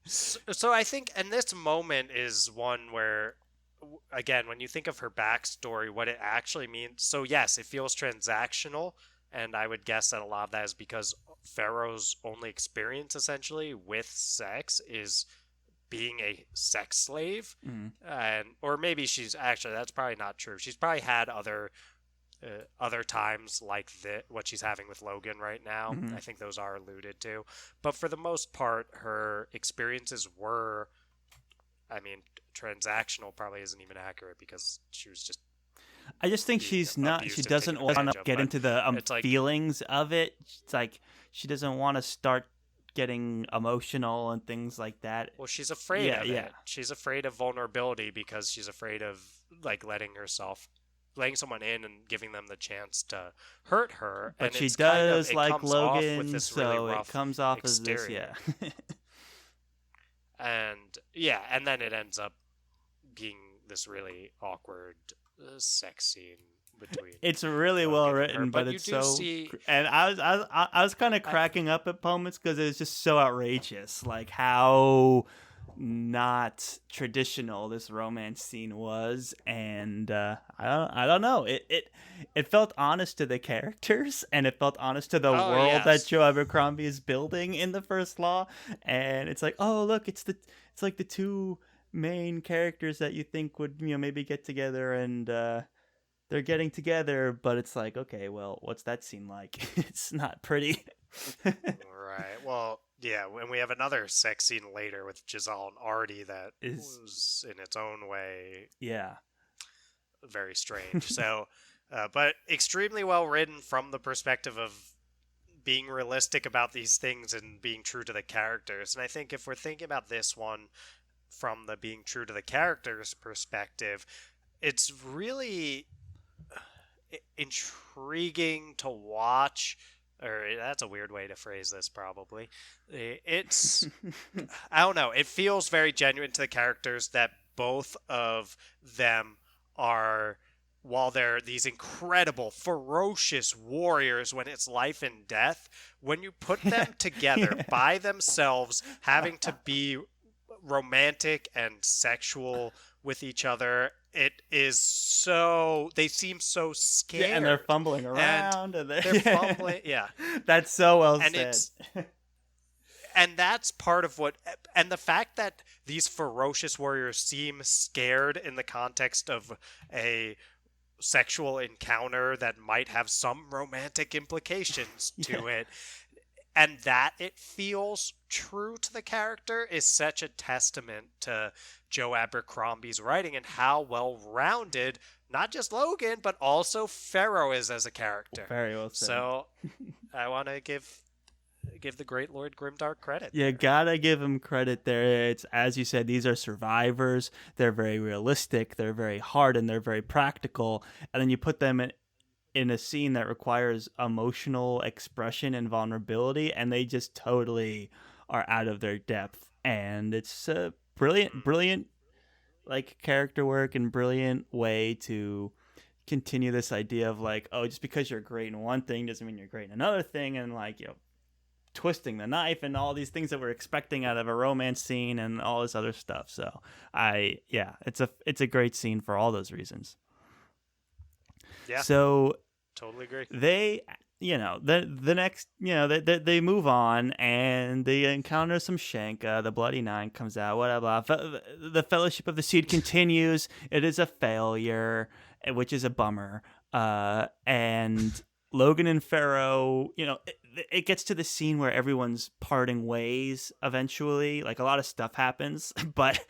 so I think, and this moment is one where, again, when you think of her backstory, what it actually means. So yes, it feels transactional, and I would guess that a lot of that is because Ferro's only experience, essentially, with sex is being a sex slave. And or maybe she's actually, that's probably not true. She's probably had other times like what she's having with Logan right now. I think those are alluded to, but for the most part, her experiences were, I mean, transactional probably isn't even accurate, because she was just, I just think she doesn't want to get into the feelings of it. It's like she doesn't want to start getting emotional and things like that. Well, she's afraid of it. She's afraid of vulnerability, because she's afraid of, like, letting someone in and giving them the chance to hurt her. But and she does like Logan, with this so really rough it comes off exterior. as this, and then it ends up being this really awkward sex scene between. It's really well written, but it's so. And I was kind of cracking up at moments, because it was just so outrageous, like how not traditional this romance scene was. And I don't know, it felt honest to the characters, and it felt honest to the world that Joe Abercrombie is building in the First Law. And it's like, oh look, it's like the two main characters that you think would, maybe get together, and they're getting together, but it's like, okay, well, what's that scene like? It's not pretty. Right. Well, yeah, and we have another sex scene later with Giselle and Artie that was, in its own way, very strange. So, but extremely well written from the perspective of being realistic about these things and being true to the characters. And I think if we're thinking about this one from the being true to the characters perspective, it's really intriguing to watch. Or that's a weird way to phrase this, probably. It's, I don't know, it feels very genuine to the characters that both of them are while they're these incredible, ferocious warriors when it's life and death, when you put them together by themselves, having to be romantic and sexual with each other, it is so, they seem so scared. Yeah, and they're fumbling around. And they're fumbling, yeah. That's so well and said. And that's part of what, and the fact that these ferocious warriors seem scared in the context of a sexual encounter that might have some romantic implications to it, and that it feels true to the character, is such a testament to Joe Abercrombie's writing and how well-rounded not just Logan but also Ferro is as a character. Very well said. So I want to give the great Lord Grimdark credit. You gotta give him credit there. It's, as you said, these are survivors. They're very realistic. They're very hard, and they're very practical. And then you put them in a scene that requires emotional expression and vulnerability, and they just totally are out of their depth. And it's a brilliant like character work and brilliant way to continue this idea of like, oh, just because you're great in one thing doesn't mean you're great in another thing, and like, you know, twisting the knife and all these things that we're expecting out of a romance scene and all this other stuff. So it's a great scene for all those reasons. Yeah. So totally agree. They, you know, the next, you know, they move on and they encounter some Shanka. The Bloody Nine comes out, whatever. The Fellowship of the Seed continues. It is a failure, which is a bummer. And Logan and Ferro, you know, it gets to the scene where everyone's parting ways eventually. Like, a lot of stuff happens, but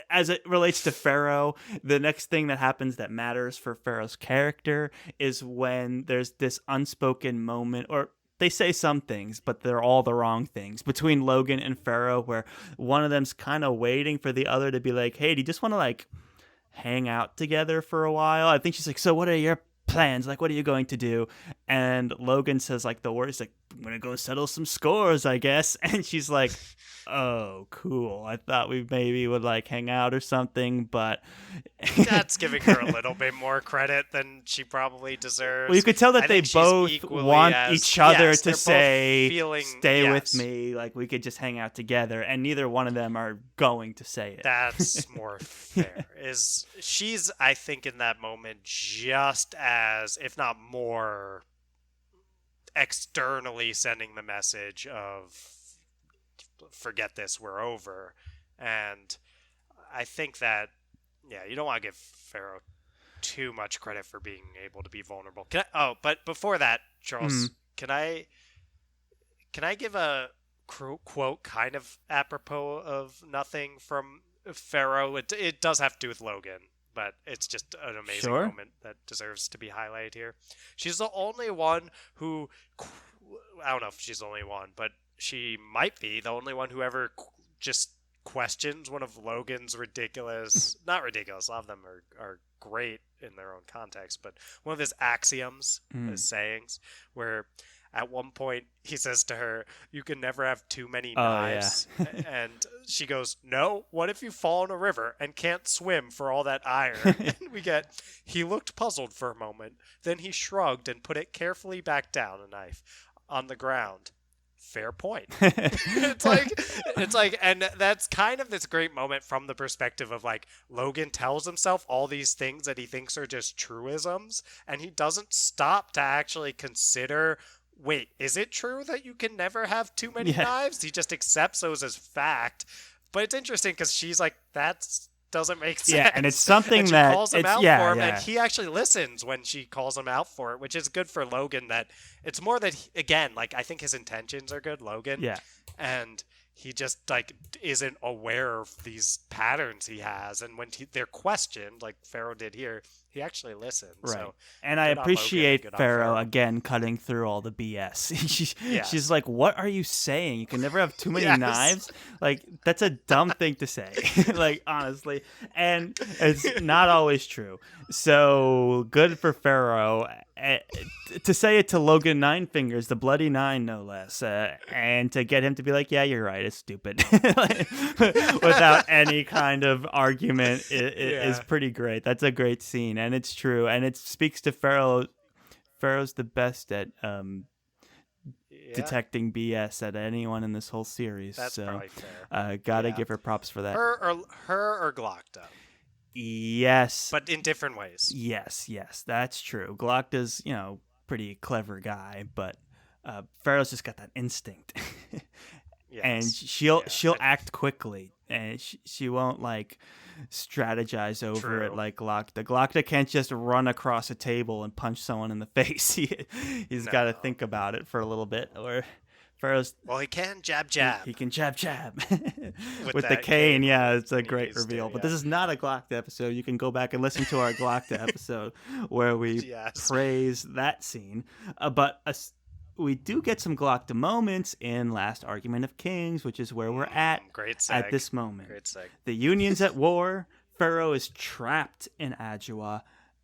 as it relates to Ferro, the next thing that happens that matters for Ferro's character is when there's this unspoken moment, or they say some things, but they're all the wrong things, between Logan and Ferro, where one of them's kind of waiting for the other to be like, hey, do you just want to like hang out together for a while? I think she's like, so what are your plans? Like, what are you going to do? And Logan says like the words, like, I'm gonna go settle some scores, I guess. And she's like, oh, cool. I thought we maybe would like hang out or something, but that's giving her a little bit more credit than she probably deserves. Well, you could tell that they both want each other to say, stay with me, like we could just hang out together, and neither one of them are going to say it. That's more fair. She's, I think, in that moment just as, if not more, externally sending the message of, forget this, we're over. And I think that, you don't want to give Ferro too much credit for being able to be vulnerable. But before that, Charles, can I give a quote kind of apropos of nothing from Ferro? It does have to do with Logan, but it's just an amazing moment that deserves to be highlighted here. She's the only one who, I don't know if she's the only one, but she might be the only one who ever just questions one of Logan's not ridiculous, a lot of them are great in their own context, but one of his axioms, his sayings, where at one point he says to her, you can never have too many knives. And she goes, no, what if you fall in a river and can't swim for all that iron? And we get, he looked puzzled for a moment, then he shrugged and put it carefully back down, a knife, on the ground. Fair point. It's like, and that's kind of this great moment from the perspective of like, Logan tells himself all these things that he thinks are just truisms, and he doesn't stop to actually consider, wait, is it true that you can never have too many knives? He just accepts those as fact. But it's interesting because she's like, that's doesn't make sense. Yeah, and it's something and she that calls him out for him, and he actually listens when she calls him out for it, which is good for Logan. That it's more that again, like, I think his intentions are good, Logan. Yeah, and he just like isn't aware of these patterns he has, and when they're questioned, like Ferro did here, he actually listens. Right. So, and I appreciate Ferro again cutting through all the BS. She's like, what are you saying? You can never have too many knives? Like, that's a dumb thing to say. Like, honestly. And it's not always true. So good for Ferro. to say it to Logan Nine Fingers, the Bloody Nine, no less, and to get him to be like, yeah, you're right, it's stupid, without any kind of argument, is pretty great. That's a great scene, and it's true, and it speaks to Ferro. Ferro's the best at detecting BS at anyone in this whole series. That's so, probably fair. Gotta give her props for that. Her or Glockta. Yes. But in different ways. Yes, that's true. Glockta's, pretty clever guy, but Ferro's just got that instinct. And she'll act quickly, and she won't like strategize over it like Glockta. Glockta can't just run across a table and punch someone in the face. He's got to think about it for a little bit. Or Ferro's, well, he can jab. He can jab with the cane. Yeah, it's a great reveal. But this is not a Glockta episode. You can go back and listen to our Glockta episode where we praise that scene. But we do get some Glockta moments in Last Argument of Kings, which is where we're at this moment. Great seg. The Union's at war. Ferro is trapped in Adua.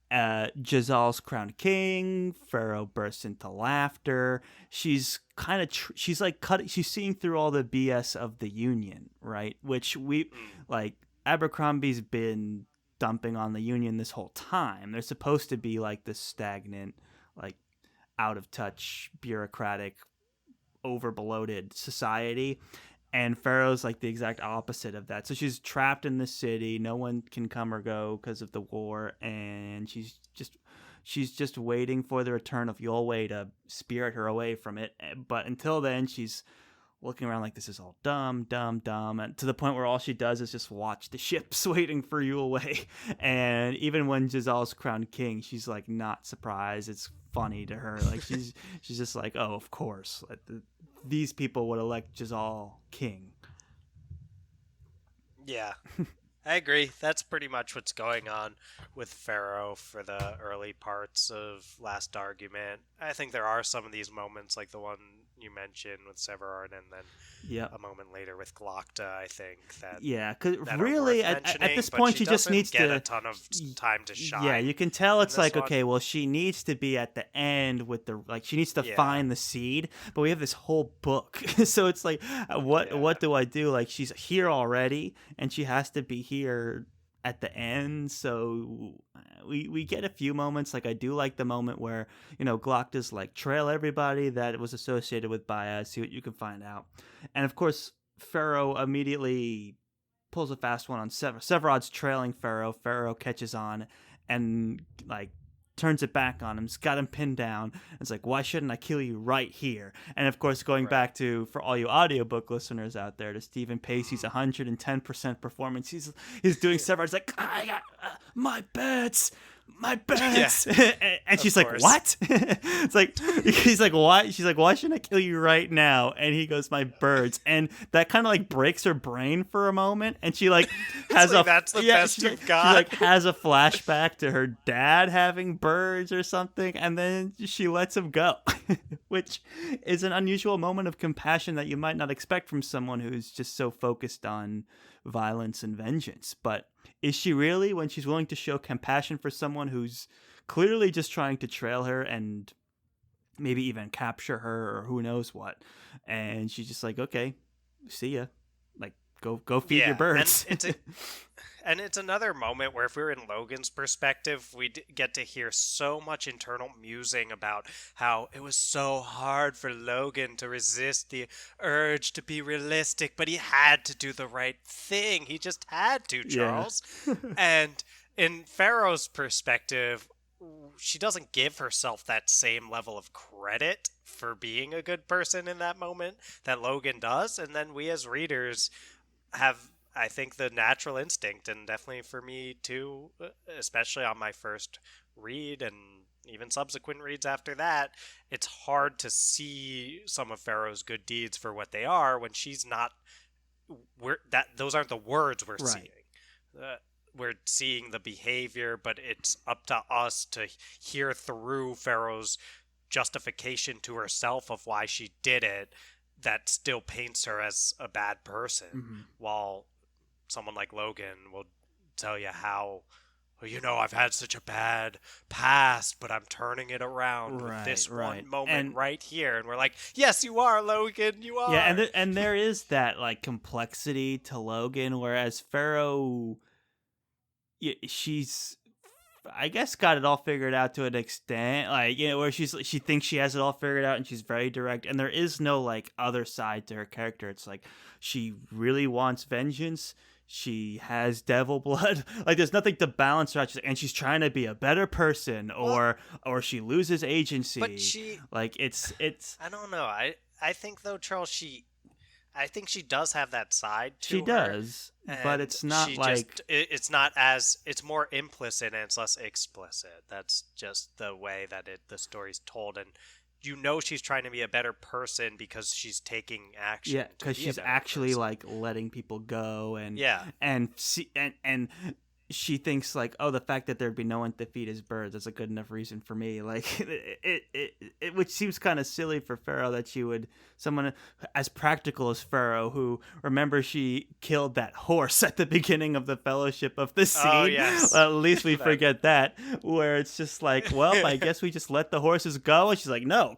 Jezal's crowned king. Ferro bursts into laughter. She's kind of she's seeing through all the BS of the Union, right? Which Abercrombie's been dumping on the Union this whole time. They're supposed to be like this stagnant, like out of touch, bureaucratic, over bloated society, and Ferro's like the exact opposite of that. So she's trapped in the city. No one can come or go because of the war, and she's just waiting for the return of Yolway to spirit her away from it. But until then, she's looking around like this is all dumb, and to the point where all she does is just watch the ships waiting for Yolway. And even when Jezal's crowned king, she's like not surprised. It's funny to her. Like she's just like, oh, of course, like these people would elect Jezal king. Yeah. I agree. That's pretty much what's going on with Ferro for the early parts of Last Argument. I think there are some of these moments, like the one you mentioned with Severard, and then a moment later with Glockta, I think because really at this point she just needs to get a ton of time to shine. Yeah, you can tell it's like, okay, well, she needs to be at the end with she needs to find the seed, but we have this whole book. So it's like, what do I do? Like, she's here already, and she has to be here at the end. So we get a few moments. Like, I do like the moment where, Glockta's like, trail everybody that was associated with Baia, see what you can find out. And of course, Ferro immediately pulls a fast one on Severod's trailing Ferro. Ferro catches on and like turns it back on him. He's got him pinned down. It's like, why shouldn't I kill you right here? And of course, going back to, for all you audiobook listeners out there, to Stephen Pacey's 110% performance, he's doing Severod's like, I got my bets. And she's like, what? It's like, he's like, why? She's like, why shouldn't I kill you right now? And he goes, my birds. And that kind of like breaks her brain for a moment. And she like has that's the best you've got. She like has a flashback to her dad having birds or something. And then she lets him go, which is an unusual moment of compassion that you might not expect from someone who's just so focused on violence and vengeance. But is she really, when she's willing to show compassion for someone who's clearly just trying to trail her and maybe even capture her or who knows what? And she's just like, okay, see ya. Like, go feed your birds. And it's another moment where, if we were in Logan's perspective, we get to hear so much internal musing about how it was so hard for Logan to resist the urge to be realistic, but he had to do the right thing. He just had to, Charles. And in Ferro's perspective, she doesn't give herself that same level of credit for being a good person in that moment that Logan does. And then we as readers have, I think, the natural instinct, and definitely for me too, especially on my first read and even subsequent reads after that, it's hard to see some of Ferro's good deeds for what they are when she's not. Those aren't the words we're seeing. We're seeing the behavior, but it's up to us to hear through Ferro's justification to herself of why she did it. That still paints her as a bad person, while someone like Logan will tell you how well, I've had such a bad past, but I'm turning it around with Right, this right. one moment And right here. And we're like, yes, you are, Logan, you yeah, are. and there is that like complexity to Logan, whereas Ferro, she's, I guess, got it all figured out to an extent, like, where she thinks she has it all figured out, and she's very direct, and there is no like other side to her character. It's like she really wants vengeance. She has devil blood. Like there's nothing to balance her out, and she's trying to be a better person, Well, or she loses but agency. she, Like it's I don't know. I think though, Charles, I think she does have that side she to her, does, but and it's not like it's not as, it's more implicit and it's less explicit. That's just the way that the story's told, and she's trying to be a better person because she's taking action yeah, to because be a she's better actually person. like letting people go, Yeah, and she thinks like, oh, the fact that there'd be no one to feed his birds is a good enough reason for me. Like which seems kind of silly for Pharaoh that she would, someone as practical as Pharaoh, who, remember, she killed that horse at the beginning of the Fellowship of the oh Seed. yes. At least we That forget that, where it's just like, well, I guess we just let the horses go, and she's like, no,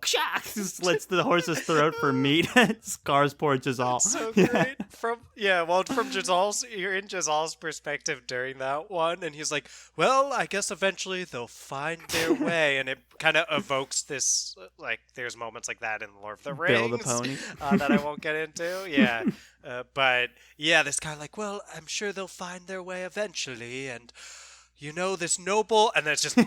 just slits the horse's throat for meat. Scars poor That's Giselle. so Yeah. great. From Gisele's, you're in Gisele's perspective during that one, and he's like, "Well, I guess eventually they'll find their way," and it kind of evokes this, like, there's moments like that in Lord of the Bill the Rings pony. that I won't get into. Yeah, but yeah, this guy like, "Well, I'm sure they'll find their way eventually," and this noble, and then it's just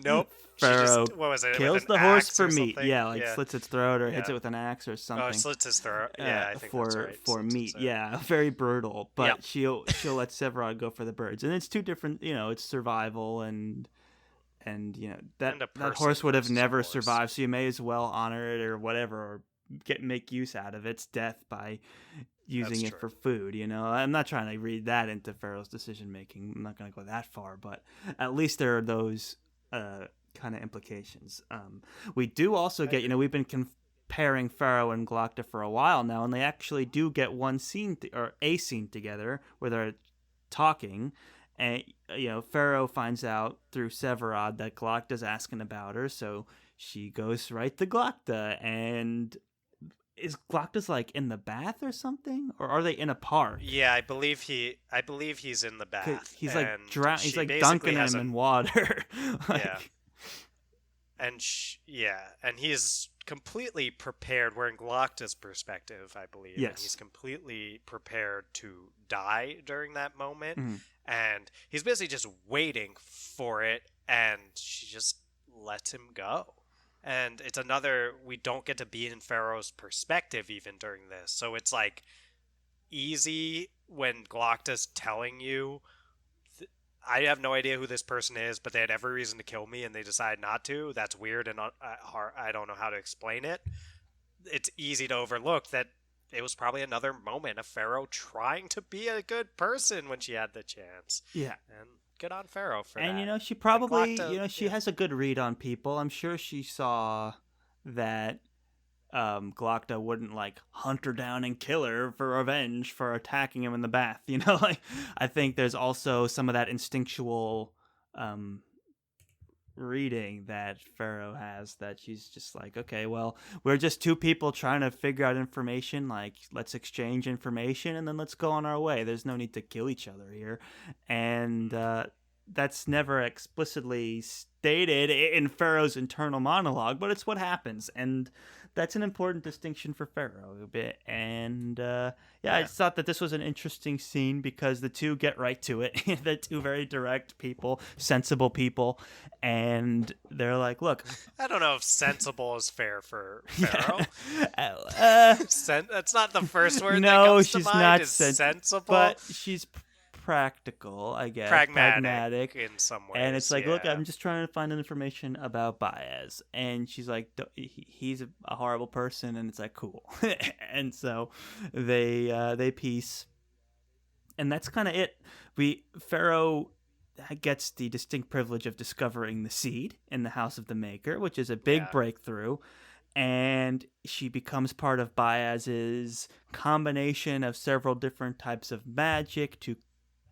nope. She Pharaoh just, what was it, with kills an the horse axe for or meat. something? Yeah, like Yeah, slits its throat or hits yeah. it with an axe or Oh, something. slits his throat. Yeah, I think that's right. For Slits his meat. throat. Yeah, very brutal. Yeah, But she'll let Severod go for the birds, and it's two different. It's survival, and that and a that person horse would have versus a never horse. survived. So you may as well honor it or whatever, or make use out of its death by using That's it true. for food. I'm not trying to read that into Pharaoh's decision making. I'm not going to go that far, but at least there are those kind of implications. We do also get, we've been comparing Pharaoh and Glocta for a while now, and they actually do get one scene or a scene together where they're talking. And Pharaoh finds out through Severod that Glocta's asking about her, so she goes right to Glocta. And is Glocta's like in the bath or something, or are they in a park? Yeah, I believe he's in the 'Cause bath. he's like And he's she like basically dunking has him in water. yeah, Like, and he's completely prepared. We're in Glocta's perspective, I believe, and he's yes. completely prepared to die during that moment, Mhm. and he's basically just waiting for it, and she just lets him go. And it's another, we don't get to be in Pharaoh's perspective even during this, so it's like easy when Glocta's telling you, I have no idea who this person is, but they had every reason to kill me and they decide not to. That's weird and hard. I don't know how to explain it. It's easy to overlook that it was probably another moment of Pharaoh trying to be a good person when she had the chance. Yeah. And good on Pharaoh for And that. she probably, Glocta, she yeah. has a good read on people. I'm sure she saw that Glocta wouldn't like hunt her down and kill her for revenge for attacking him in the bath. Like I think there's also some of that instinctual reading that Pharaoh has, that she's just like, okay, well, we're just two people trying to figure out information. Like, let's exchange information and then let's go on our way. There's no need to kill each other here. And that's never explicitly stated in Pharaoh's internal monologue, but it's what happens. And that's an important distinction for Pharaoh a bit. And yeah, I just thought that this was an interesting scene because the two get right to it. They're two very direct people, sensible people, and they're like, look, I don't know if sensible is fair for Pharaoh. uh, That's not the first word that no, comes to she's mind, not is sensible. but she's practical, I guess. Pragmatic in some ways. And it's like, look, yeah. I'm just trying to find information about Baez. And she's like, he's a horrible person. And it's like, cool. And so they peace. And that's kind of it. Pharaoh gets the distinct privilege of discovering the seed in the House of the Maker, which is a big breakthrough. And she becomes part of Baez's combination of several different types of magic to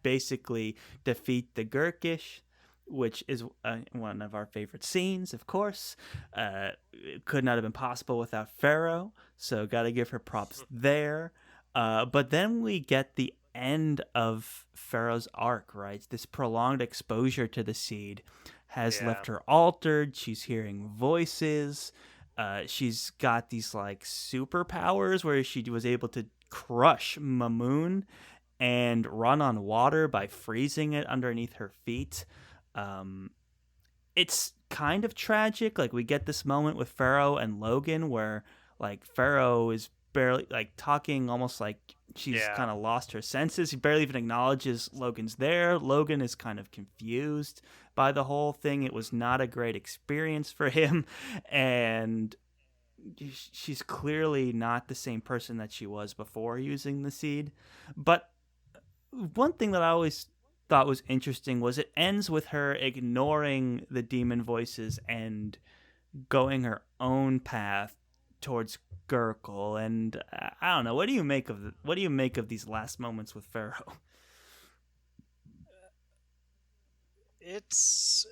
basically defeat the Gurkish, which is one of our favorite scenes, of course. It could not have been possible without Ferro, so got to give her props there. But then we get the end of Ferro's arc, right? This prolonged exposure to the seed has left her altered. She's hearing voices. She's got these like superpowers where she was able to crush Mamoon and run on water by freezing it underneath her feet. It's kind of tragic. Like we get this moment with Ferro and Logan where like Ferro is barely like talking almost like she's kind of lost her senses. He barely even acknowledges Logan's there. Logan is kind of confused by the whole thing. It was not a great experience for him, and she's clearly not the same person that she was before using the seed. But one thing that I always thought was interesting was it ends with her ignoring the demon voices and going her own path towards Gurkle. And I don't know, what do you make of these last moments with Ferro? It's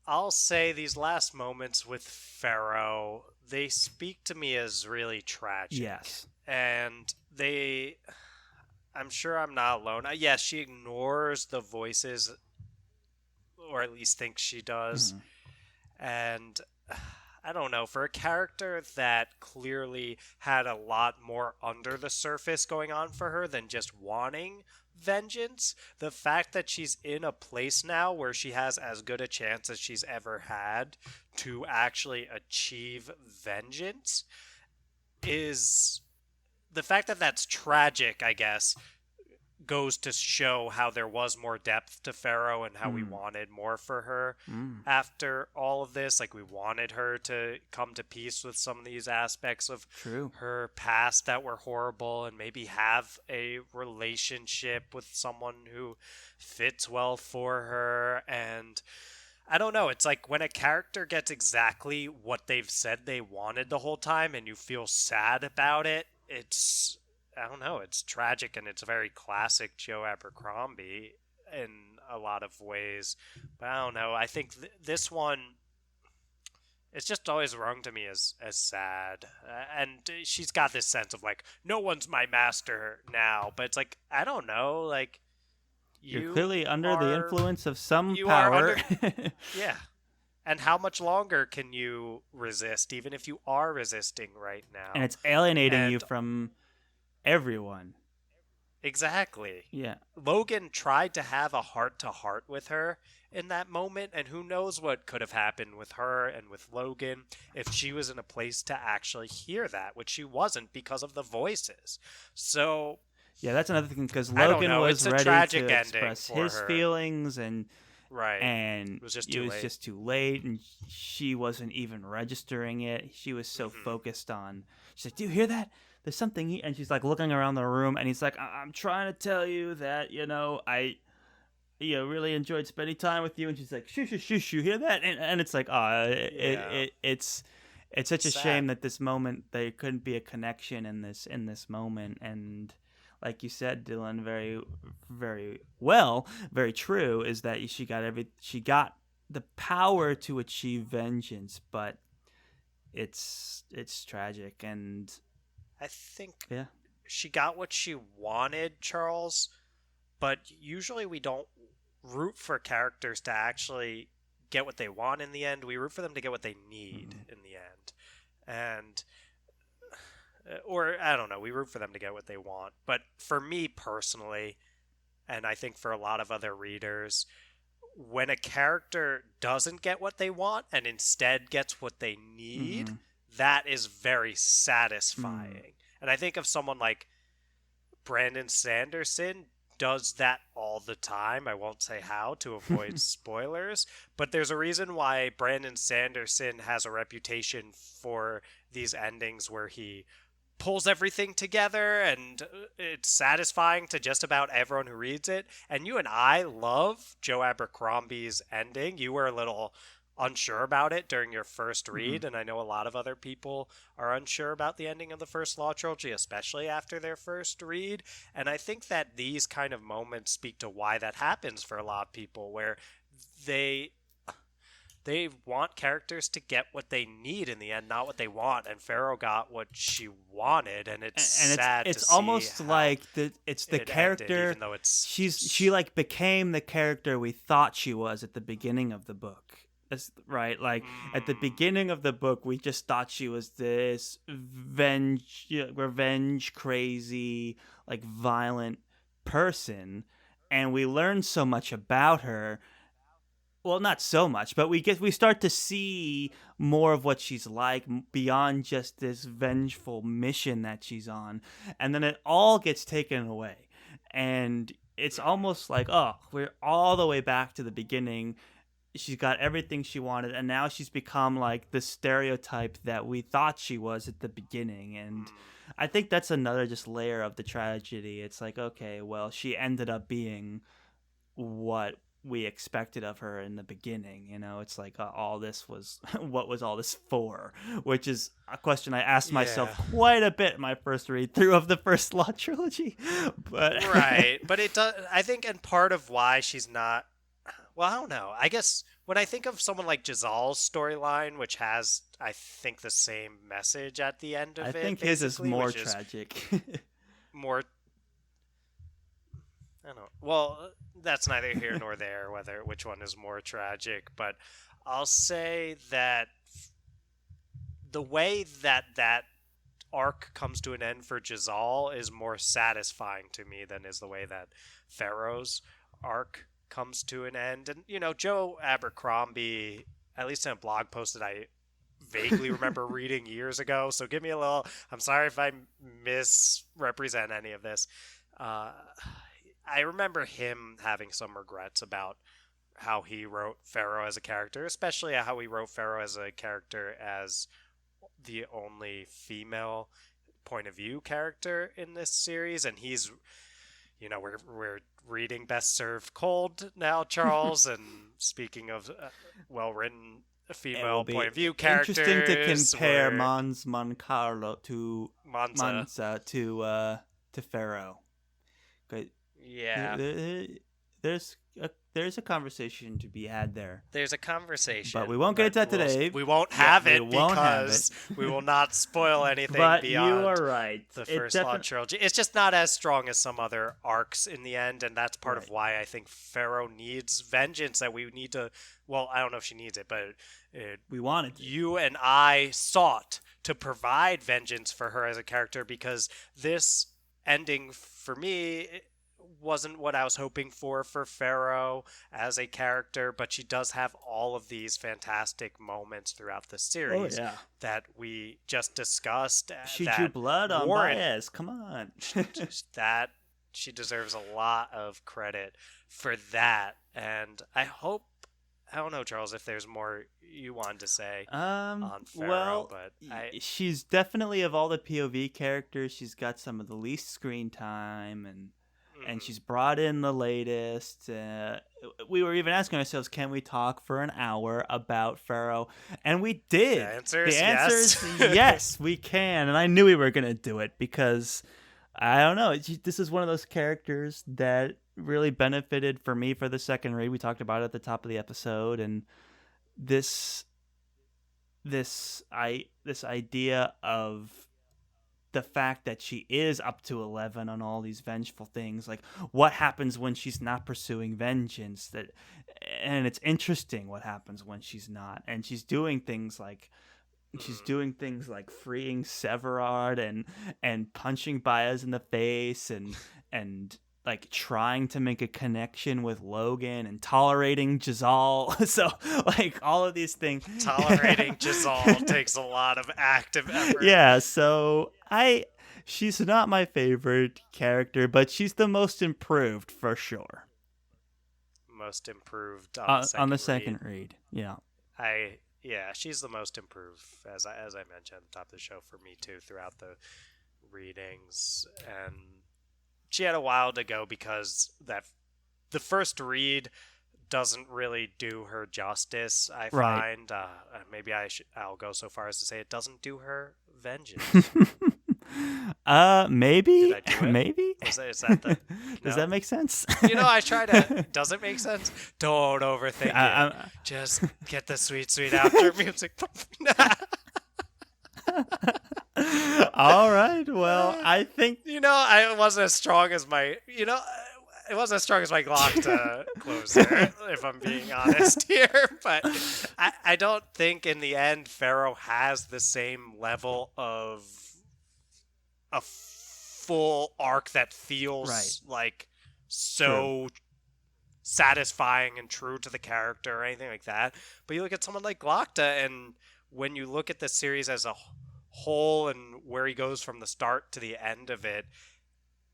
I'll say these last moments with Ferro, they speak to me as really tragic. Yes. And I'm sure I'm not alone. Yes, she ignores the voices, or at least thinks she does. And I don't know, for a character that clearly had a lot more under the surface going on for her than just wanting vengeance, the fact that she's in a place now where she has as good a chance as she's ever had to actually achieve vengeance is the fact that that's tragic, I guess, goes to show how there was more depth to Ferro and how we wanted more for her after all of this. Like, we wanted her to come to peace with some of these aspects of her past that were horrible and maybe have a relationship with someone who fits well for her. And I don't know, it's like when a character gets exactly what they've said they wanted the whole time and you feel sad about it, I don't know, it's tragic, and it's a very classic Joe Abercrombie in a lot of ways. But I don't know, I think this one, it's just always rung to me as sad. And she's got this sense of like, no one's my master now. But it's like, I don't know, like, you're clearly under the influence of some power. Yeah. And how much longer can you resist, even if you are resisting right now? And it's alienating you from everyone. Exactly. Yeah. Logan tried to have a heart-to-heart with her in that moment, and who knows what could have happened with her and with Logan if she was in a place to actually hear that, which she wasn't because of the voices. So yeah, that's another thing, because Logan was ready to express his feelings, and and it was just too late, and she wasn't even registering it. She was so focused on, she's like, do you hear that? There's something, and she's like looking around the room, and he's like, I'm trying to tell you that, I really enjoyed spending time with you. And she's like, shoo, you hear that? And it's like, it's such a shame that this moment, there couldn't be a connection in this moment. And like you said, Dylan, very, very well, very true, is that she got the power to achieve vengeance, but it's tragic. And I think she got what she wanted, Charles, but usually we don't root for characters to actually get what they want in the end. We root for them to get what they need in the end. And or I don't know, we root for them to get what they want. But for me personally, and I think for a lot of other readers, when a character doesn't get what they want and instead gets what they need, that is very satisfying. And I think of someone like Brandon Sanderson does that all the time. I won't say how to avoid spoilers, but there's a reason why Brandon Sanderson has a reputation for these endings where he pulls everything together, and it's satisfying to just about everyone who reads it. And you and I love Joe Abercrombie's ending. You were a little unsure about it during your first Mm-hmm. read, and I know a lot of other people are unsure about the ending of the First Law Trilogy, especially after their first read. And I think that these kind of moments speak to why that happens for a lot of people, where they they want characters to get what they need in the end, not what they want. And Ferro got what she wanted, and it's And sad to it's see almost how like it's the it ended, character. even though it's She like became the character we thought she was at the beginning of the book. That's right. Like at the mm, beginning of the book, we just thought she was this revenge crazy, like violent person, and we learned so much about her. Well, not so much, but we start to see more of what she's like beyond just this vengeful mission that she's on, and then it all gets taken away, and it's almost like, oh, we're all the way back to the beginning. She's got everything she wanted, and now she's become like the stereotype that we thought she was at the beginning. And I think that's another just layer of the tragedy. It's like, okay, well, she ended up being what we expected of her in the beginning. It's like, all this was what was all this for, which is a question I asked myself yeah. quite a bit in my first read through of the First Law Trilogy. But Right, but it does. I think, and part of why she's not. Well, I don't know. I guess when I think of someone like Gisale's storyline, which has, I think, the same message at the end I of it, think his is basically, more which is tragic. more. I don't know. Well, that's neither here nor there. Whether which one is more tragic, but I'll say that the way that arc comes to an end for Giselle is more satisfying to me than is the way that Ferro's arc comes to an end. And Joe Abercrombie, at least in a blog post that I vaguely remember reading years ago. So give me a little. I'm sorry if I misrepresent any of this. Uh, I remember him having some regrets about how he wrote Ferro as a character, especially how he wrote Ferro as a character as the only female point of view character in this series. And he's, we're reading Best Served Cold now, Charles. And speaking of well written It will female be point of view interesting to characters, compare where Mons Moncarlo to Manza, Manza to Pharaoh. yeah, There's there's a conversation to be had there, there's a conversation, but we won't get into that today. we won't have we it won't have because it. we will not spoil anything But you beyond are right. the First Law Trilogy. It's just not as strong as some other arcs in the end, and that's part of why I think Ferro needs vengeance. That we need to. Well, I don't know if she needs it, but we wanted to. You and I sought to provide vengeance for her as a character, because this ending for me wasn't what I was hoping for Ferro as a character, but she does have all of these fantastic moments throughout the series that we just discussed. She drew blood on Baez. Come on. That she deserves a lot of credit for that. And I don't know, Charles, if there's more you wanted to say on Ferro, but she's definitely, of all the POV characters, she's got some of the least screen time, and she's brought in the latest. We were even asking ourselves, can we talk for an hour about Ferro? And we did. The answer is yes, we can. And I knew we were going to do it because, I don't know, this is one of those characters that really benefited for me for the second read. We talked about it at the top of the episode. And this idea of the fact that she is up to 11 on all these vengeful things, like what happens when she's not pursuing vengeance, and it's interesting what happens when she's not, and she's doing things like freeing Severard and punching Baez in the face and like trying to make a connection with Logan and tolerating Giselle. So like all of these things. Tolerating Giselle takes a lot of active effort. Yeah, so she's not my favorite character, but she's the most improved for sure. Most improved on the second read. Yeah. She's the most improved, as I mentioned at the top of the show, for me too, throughout the readings. And she had a while to go because the first read doesn't really do her justice, I Right. find. Maybe I'll go so far as to say it doesn't do her vengeance. Did Maybe, I do it? maybe. Is that the Does no? that make sense? I try to. Does it make sense? Don't overthink it. I, Just get the sweet, sweet outro music. All right. Well, I think I wasn't as strong as my. It wasn't as strong as my Glock to close there, if I'm being honest here. But I don't think in the end Ferro has the same level of a full arc that feels like so satisfying and true to the character or anything like that. But you look at someone like Glocta, and when you look at the series as a whole and where he goes from the start to the end of it,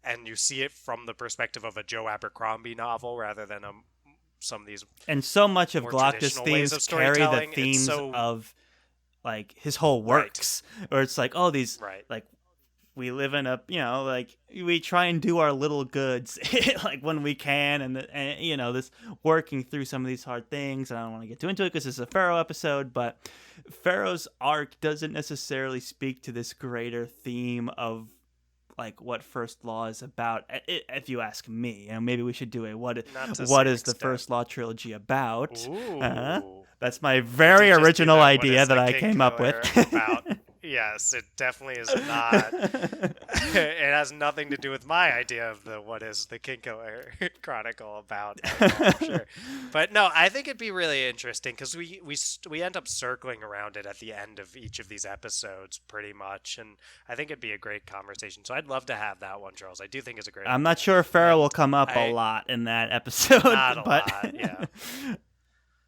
and you see it from the perspective of a Joe Abercrombie novel rather than some of these and so much of more Glocta's traditional ways themes of carry the storytelling. themes of like his whole works, or it's like, oh, these like we live in a, like we try and do our little goods like when we can, and this working through some of these hard things. And I don't want to get too into it because this is a Ferro episode, but Ferro's arc doesn't necessarily speak to this greater theme of like what First Law is about, if you ask me. Maybe we should do a what is the First Law Trilogy about? That's my very original idea that I came up with. About. Yes, it definitely is not. It has nothing to do with my idea of what is the King Killer Chronicle about. I'm sure. But no, I think it'd be really interesting because we end up circling around it at the end of each of these episodes pretty much, and I think it'd be a great conversation. So I'd love to have that one, Charles. I do think it's a great I'm not sure if Ferro will come up a lot in that episode. Not a lot, yeah.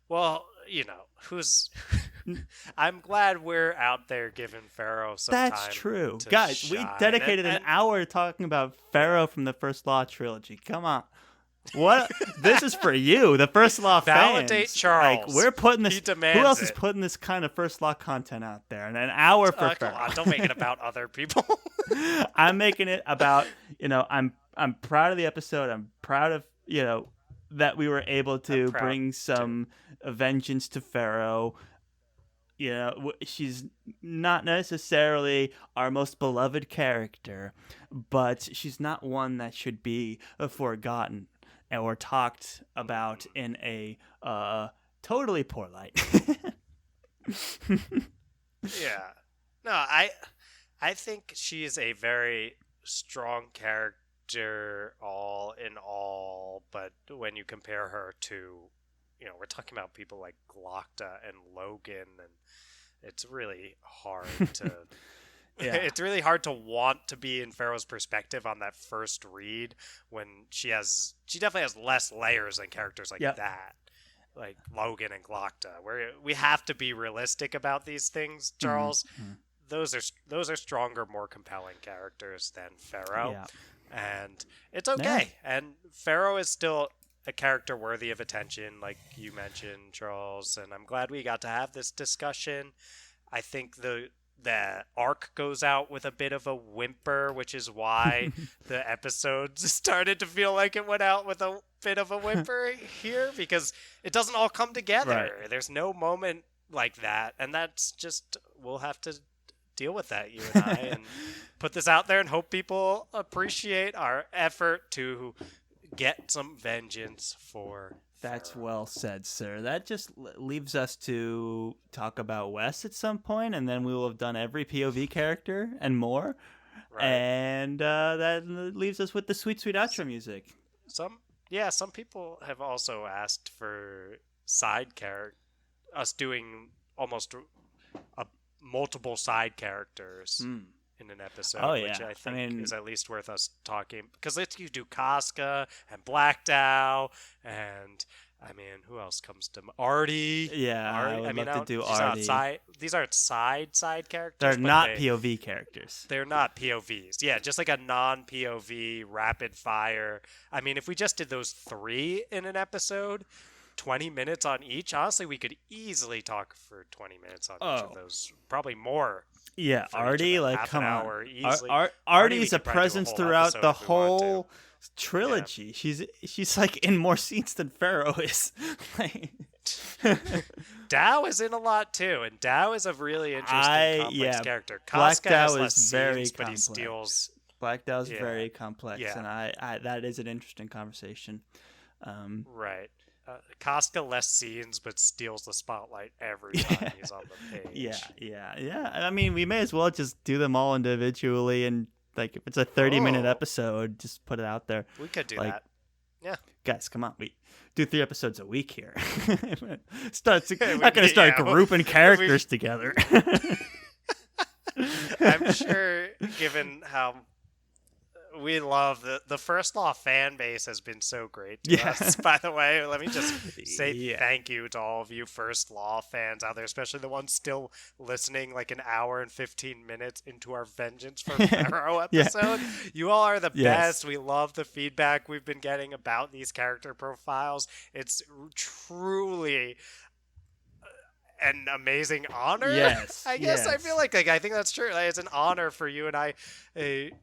Well, I'm glad we're out there giving Ferro some time. That's true. Guys, we dedicated an hour talking about Ferro from the First Law Trilogy. Come on. What? This is for you, the First Law fans. Validate Charles. Like, we're putting this. He demands who else is putting this kind of First Law content out there? And an hour for Ferro. Come on, don't make it about other people. I'm making it about, I'm proud of the episode. I'm proud of, that we were able to bring some vengeance to Ferro. She's not necessarily our most beloved character, but she's not one that should be forgotten or talked about in a totally poor light. Yeah. No, I think she's a very strong character all in all, but when you compare her to, we're talking about people like Glocta and Logan, and it's really hard to it's really hard to want to be in Ferro's perspective on that first read when she definitely has less layers than characters like that, like Logan and Glocta, where we have to be realistic about these things, Charles. Mm-hmm. Those are stronger, more compelling characters than Ferro, and it's okay. And Ferro is still a character worthy of attention, like you mentioned, Charles, and I'm glad we got to have this discussion. I think the arc goes out with a bit of a whimper, which is why the episodes started to feel like it went out with a bit of a whimper here, because it doesn't all come together. Right. There's no moment like that, and that's just, we'll have to deal with that, you and I, and put this out there and hope people appreciate our effort to get some vengeance for That's well said, sir. That just leaves us to talk about Wes at some point, and then we will have done every POV character and more. Right. And that leaves us with the sweet, sweet outro music. Some people have also asked for us doing almost multiple side characters. In an episode, which I think is at least worth us talking, because you do Casca and Black Dow, and who else comes to Artie? Yeah, Artie. I would love to do Artie. These aren't side characters. They're not POV characters. They're not POVs. Yeah, just like a non-POV rapid fire. If we just did those 3 in an episode, 20 minutes on each, honestly, we could easily talk for 20 minutes on each of those. Probably more. Yeah, Artie, like, come on. Artie's a presence throughout the whole trilogy. Yeah. She's like in more scenes than Ferro is. Like, Dao is in a lot too, and Dao is a really interesting complex character. Black Casca Dao has is very scenes, complex. but he steals. Black Dao is very complex, and I that is an interesting conversation. Right. Casca less scenes, but steals the spotlight every time he's on the page. Yeah. I mean, we may as well just do them all individually, and like if it's a 30-minute episode, just put it out there. We could do that. Yeah. Guys, come on. We do 3 episodes a week here. I'm not going to start grouping characters together. I'm sure, given how we love the First Law fan base has been so great to us. By the way, let me just say thank you to all of you First Law fans out there, especially the ones still listening like an hour and 15 minutes into our Vengeance for Ferro episode. You all are the best. We love the feedback we've been getting about these character profiles. It's truly an amazing honor. I guess I feel like I think that's true. Like, it's an honor for you and I,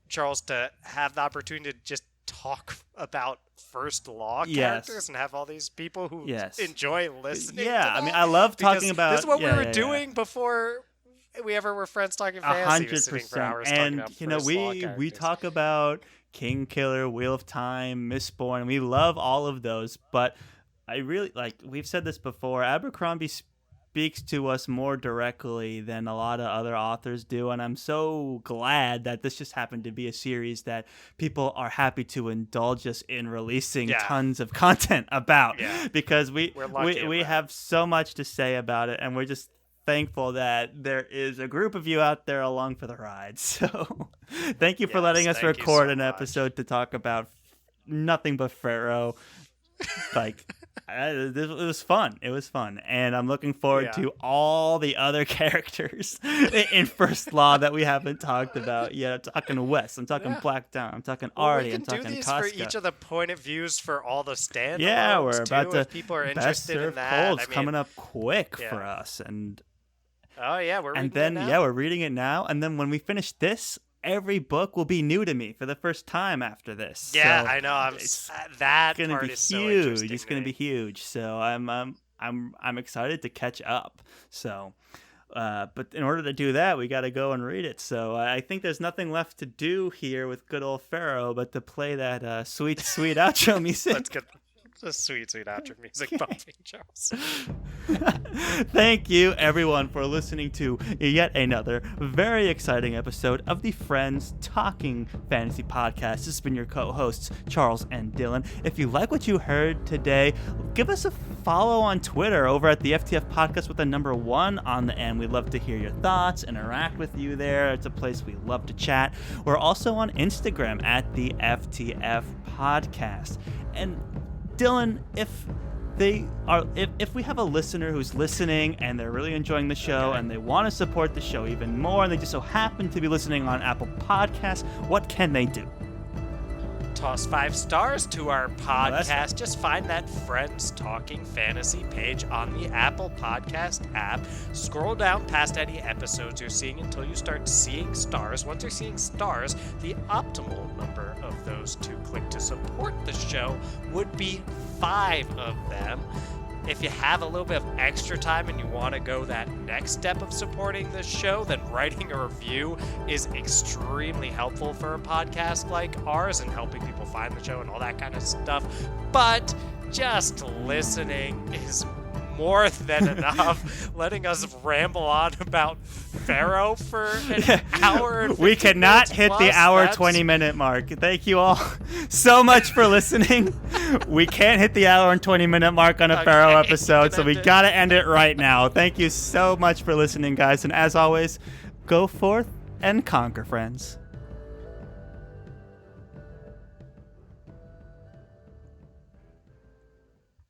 Charles, to have the opportunity to just talk about First Law characters and have all these people who enjoy listening. To them. I mean, I love talking about. This is what we were doing before we ever were friends talking fantasy. 100%. And we talk about King Killer, Wheel of Time, Mistborn. We love all of those, but I really we've said this before. Abercrombie speaks to us more directly than a lot of other authors do, and I'm so glad that this just happened to be a series that people are happy to indulge us in releasing tons of content about, because we have so much to say about it, and we're just thankful that there is a group of you out there along for the ride. So thank you for letting us record an episode to talk about nothing but Ferro. It was fun. It was fun. And I'm looking forward to all the other characters in First Law that we haven't talked about yet. I'm talking Wes. I'm talking Black Down. I'm talking Artie. I'm talking Casca. We can do these for each of the point of views for all the standalones. Yeah, we're about to. If people are interested in that. Coming up quick for us. And we're reading it now. We're reading it now. And then when we finish this, every book will be new to me for the first time after this. Yeah, so I know. That part is so interesting. It's going to be huge. So I'm excited to catch up. So, but in order to do that, we got to go and read it. So I think there's nothing left to do here with good old Ferro, but to play that sweet outro music. Let's get the sweet outro music bumping, Charles. Thank you, everyone, for listening to yet another very exciting episode of the Friends Talking Fantasy Podcast. This has been your co-hosts, Charles and Dylan. If you like what you heard today, give us a follow on Twitter over at the FTF Podcast with a number 1 on the end. We'd love to hear your thoughts, interact with you there. It's a place we love to chat. We're also on Instagram at the FTF Podcast. And Dylan, if we have a listener who's listening and they're really enjoying the show and they want to support the show even more and they just so happen to be listening on Apple Podcasts, what can they do? Toss 5 stars to our podcast. Just find that Friends Talking Fantasy page on the Apple Podcast app. Scroll down past any episodes you're seeing until you start seeing stars. Once you're seeing stars, the optimal number of those to click to support the show would be 5 of them. If you have a little bit of extra time and you want to go that next step of supporting the show, then writing a review is extremely helpful for a podcast like ours and helping people find the show and all that kind of stuff. But just listening is more than enough. Letting us ramble on about Ferro for an hour and 50 we cannot hit plus, the hour 20-minute mark. Thank you all so much for listening. We can't hit the hour and 20-minute mark on a Ferro episode, so we gotta end it right now. Thank you so much for listening, guys, and as always, go forth and conquer, friends.